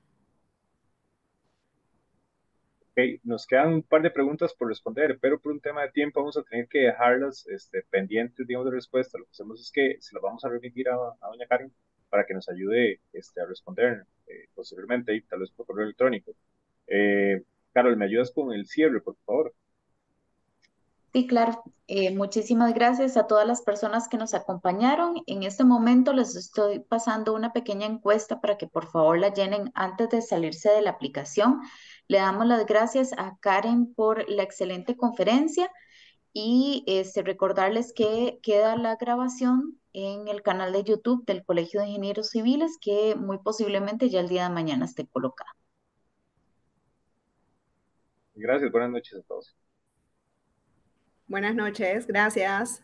Ok, nos quedan un par de preguntas por responder, pero por un tema de tiempo vamos a tener que dejarlas pendientes, digamos, de respuesta. Lo que hacemos es que se las vamos a remitir a doña Karen para que nos ayude a responder posteriormente y tal vez por correo electrónico. Eh, Carol, ¿me ayudas con el cierre, por favor? Sí, claro. Muchísimas gracias a todas las personas que nos acompañaron. En este momento les estoy pasando una pequeña encuesta para que por favor la llenen antes de salirse de la aplicación. Le damos las gracias a Karen por la excelente conferencia y recordarles que queda la grabación en el canal de YouTube del Colegio de Ingenieros Civiles que muy posiblemente ya el día de mañana esté colocada. Gracias, buenas noches a todos. Buenas noches, gracias.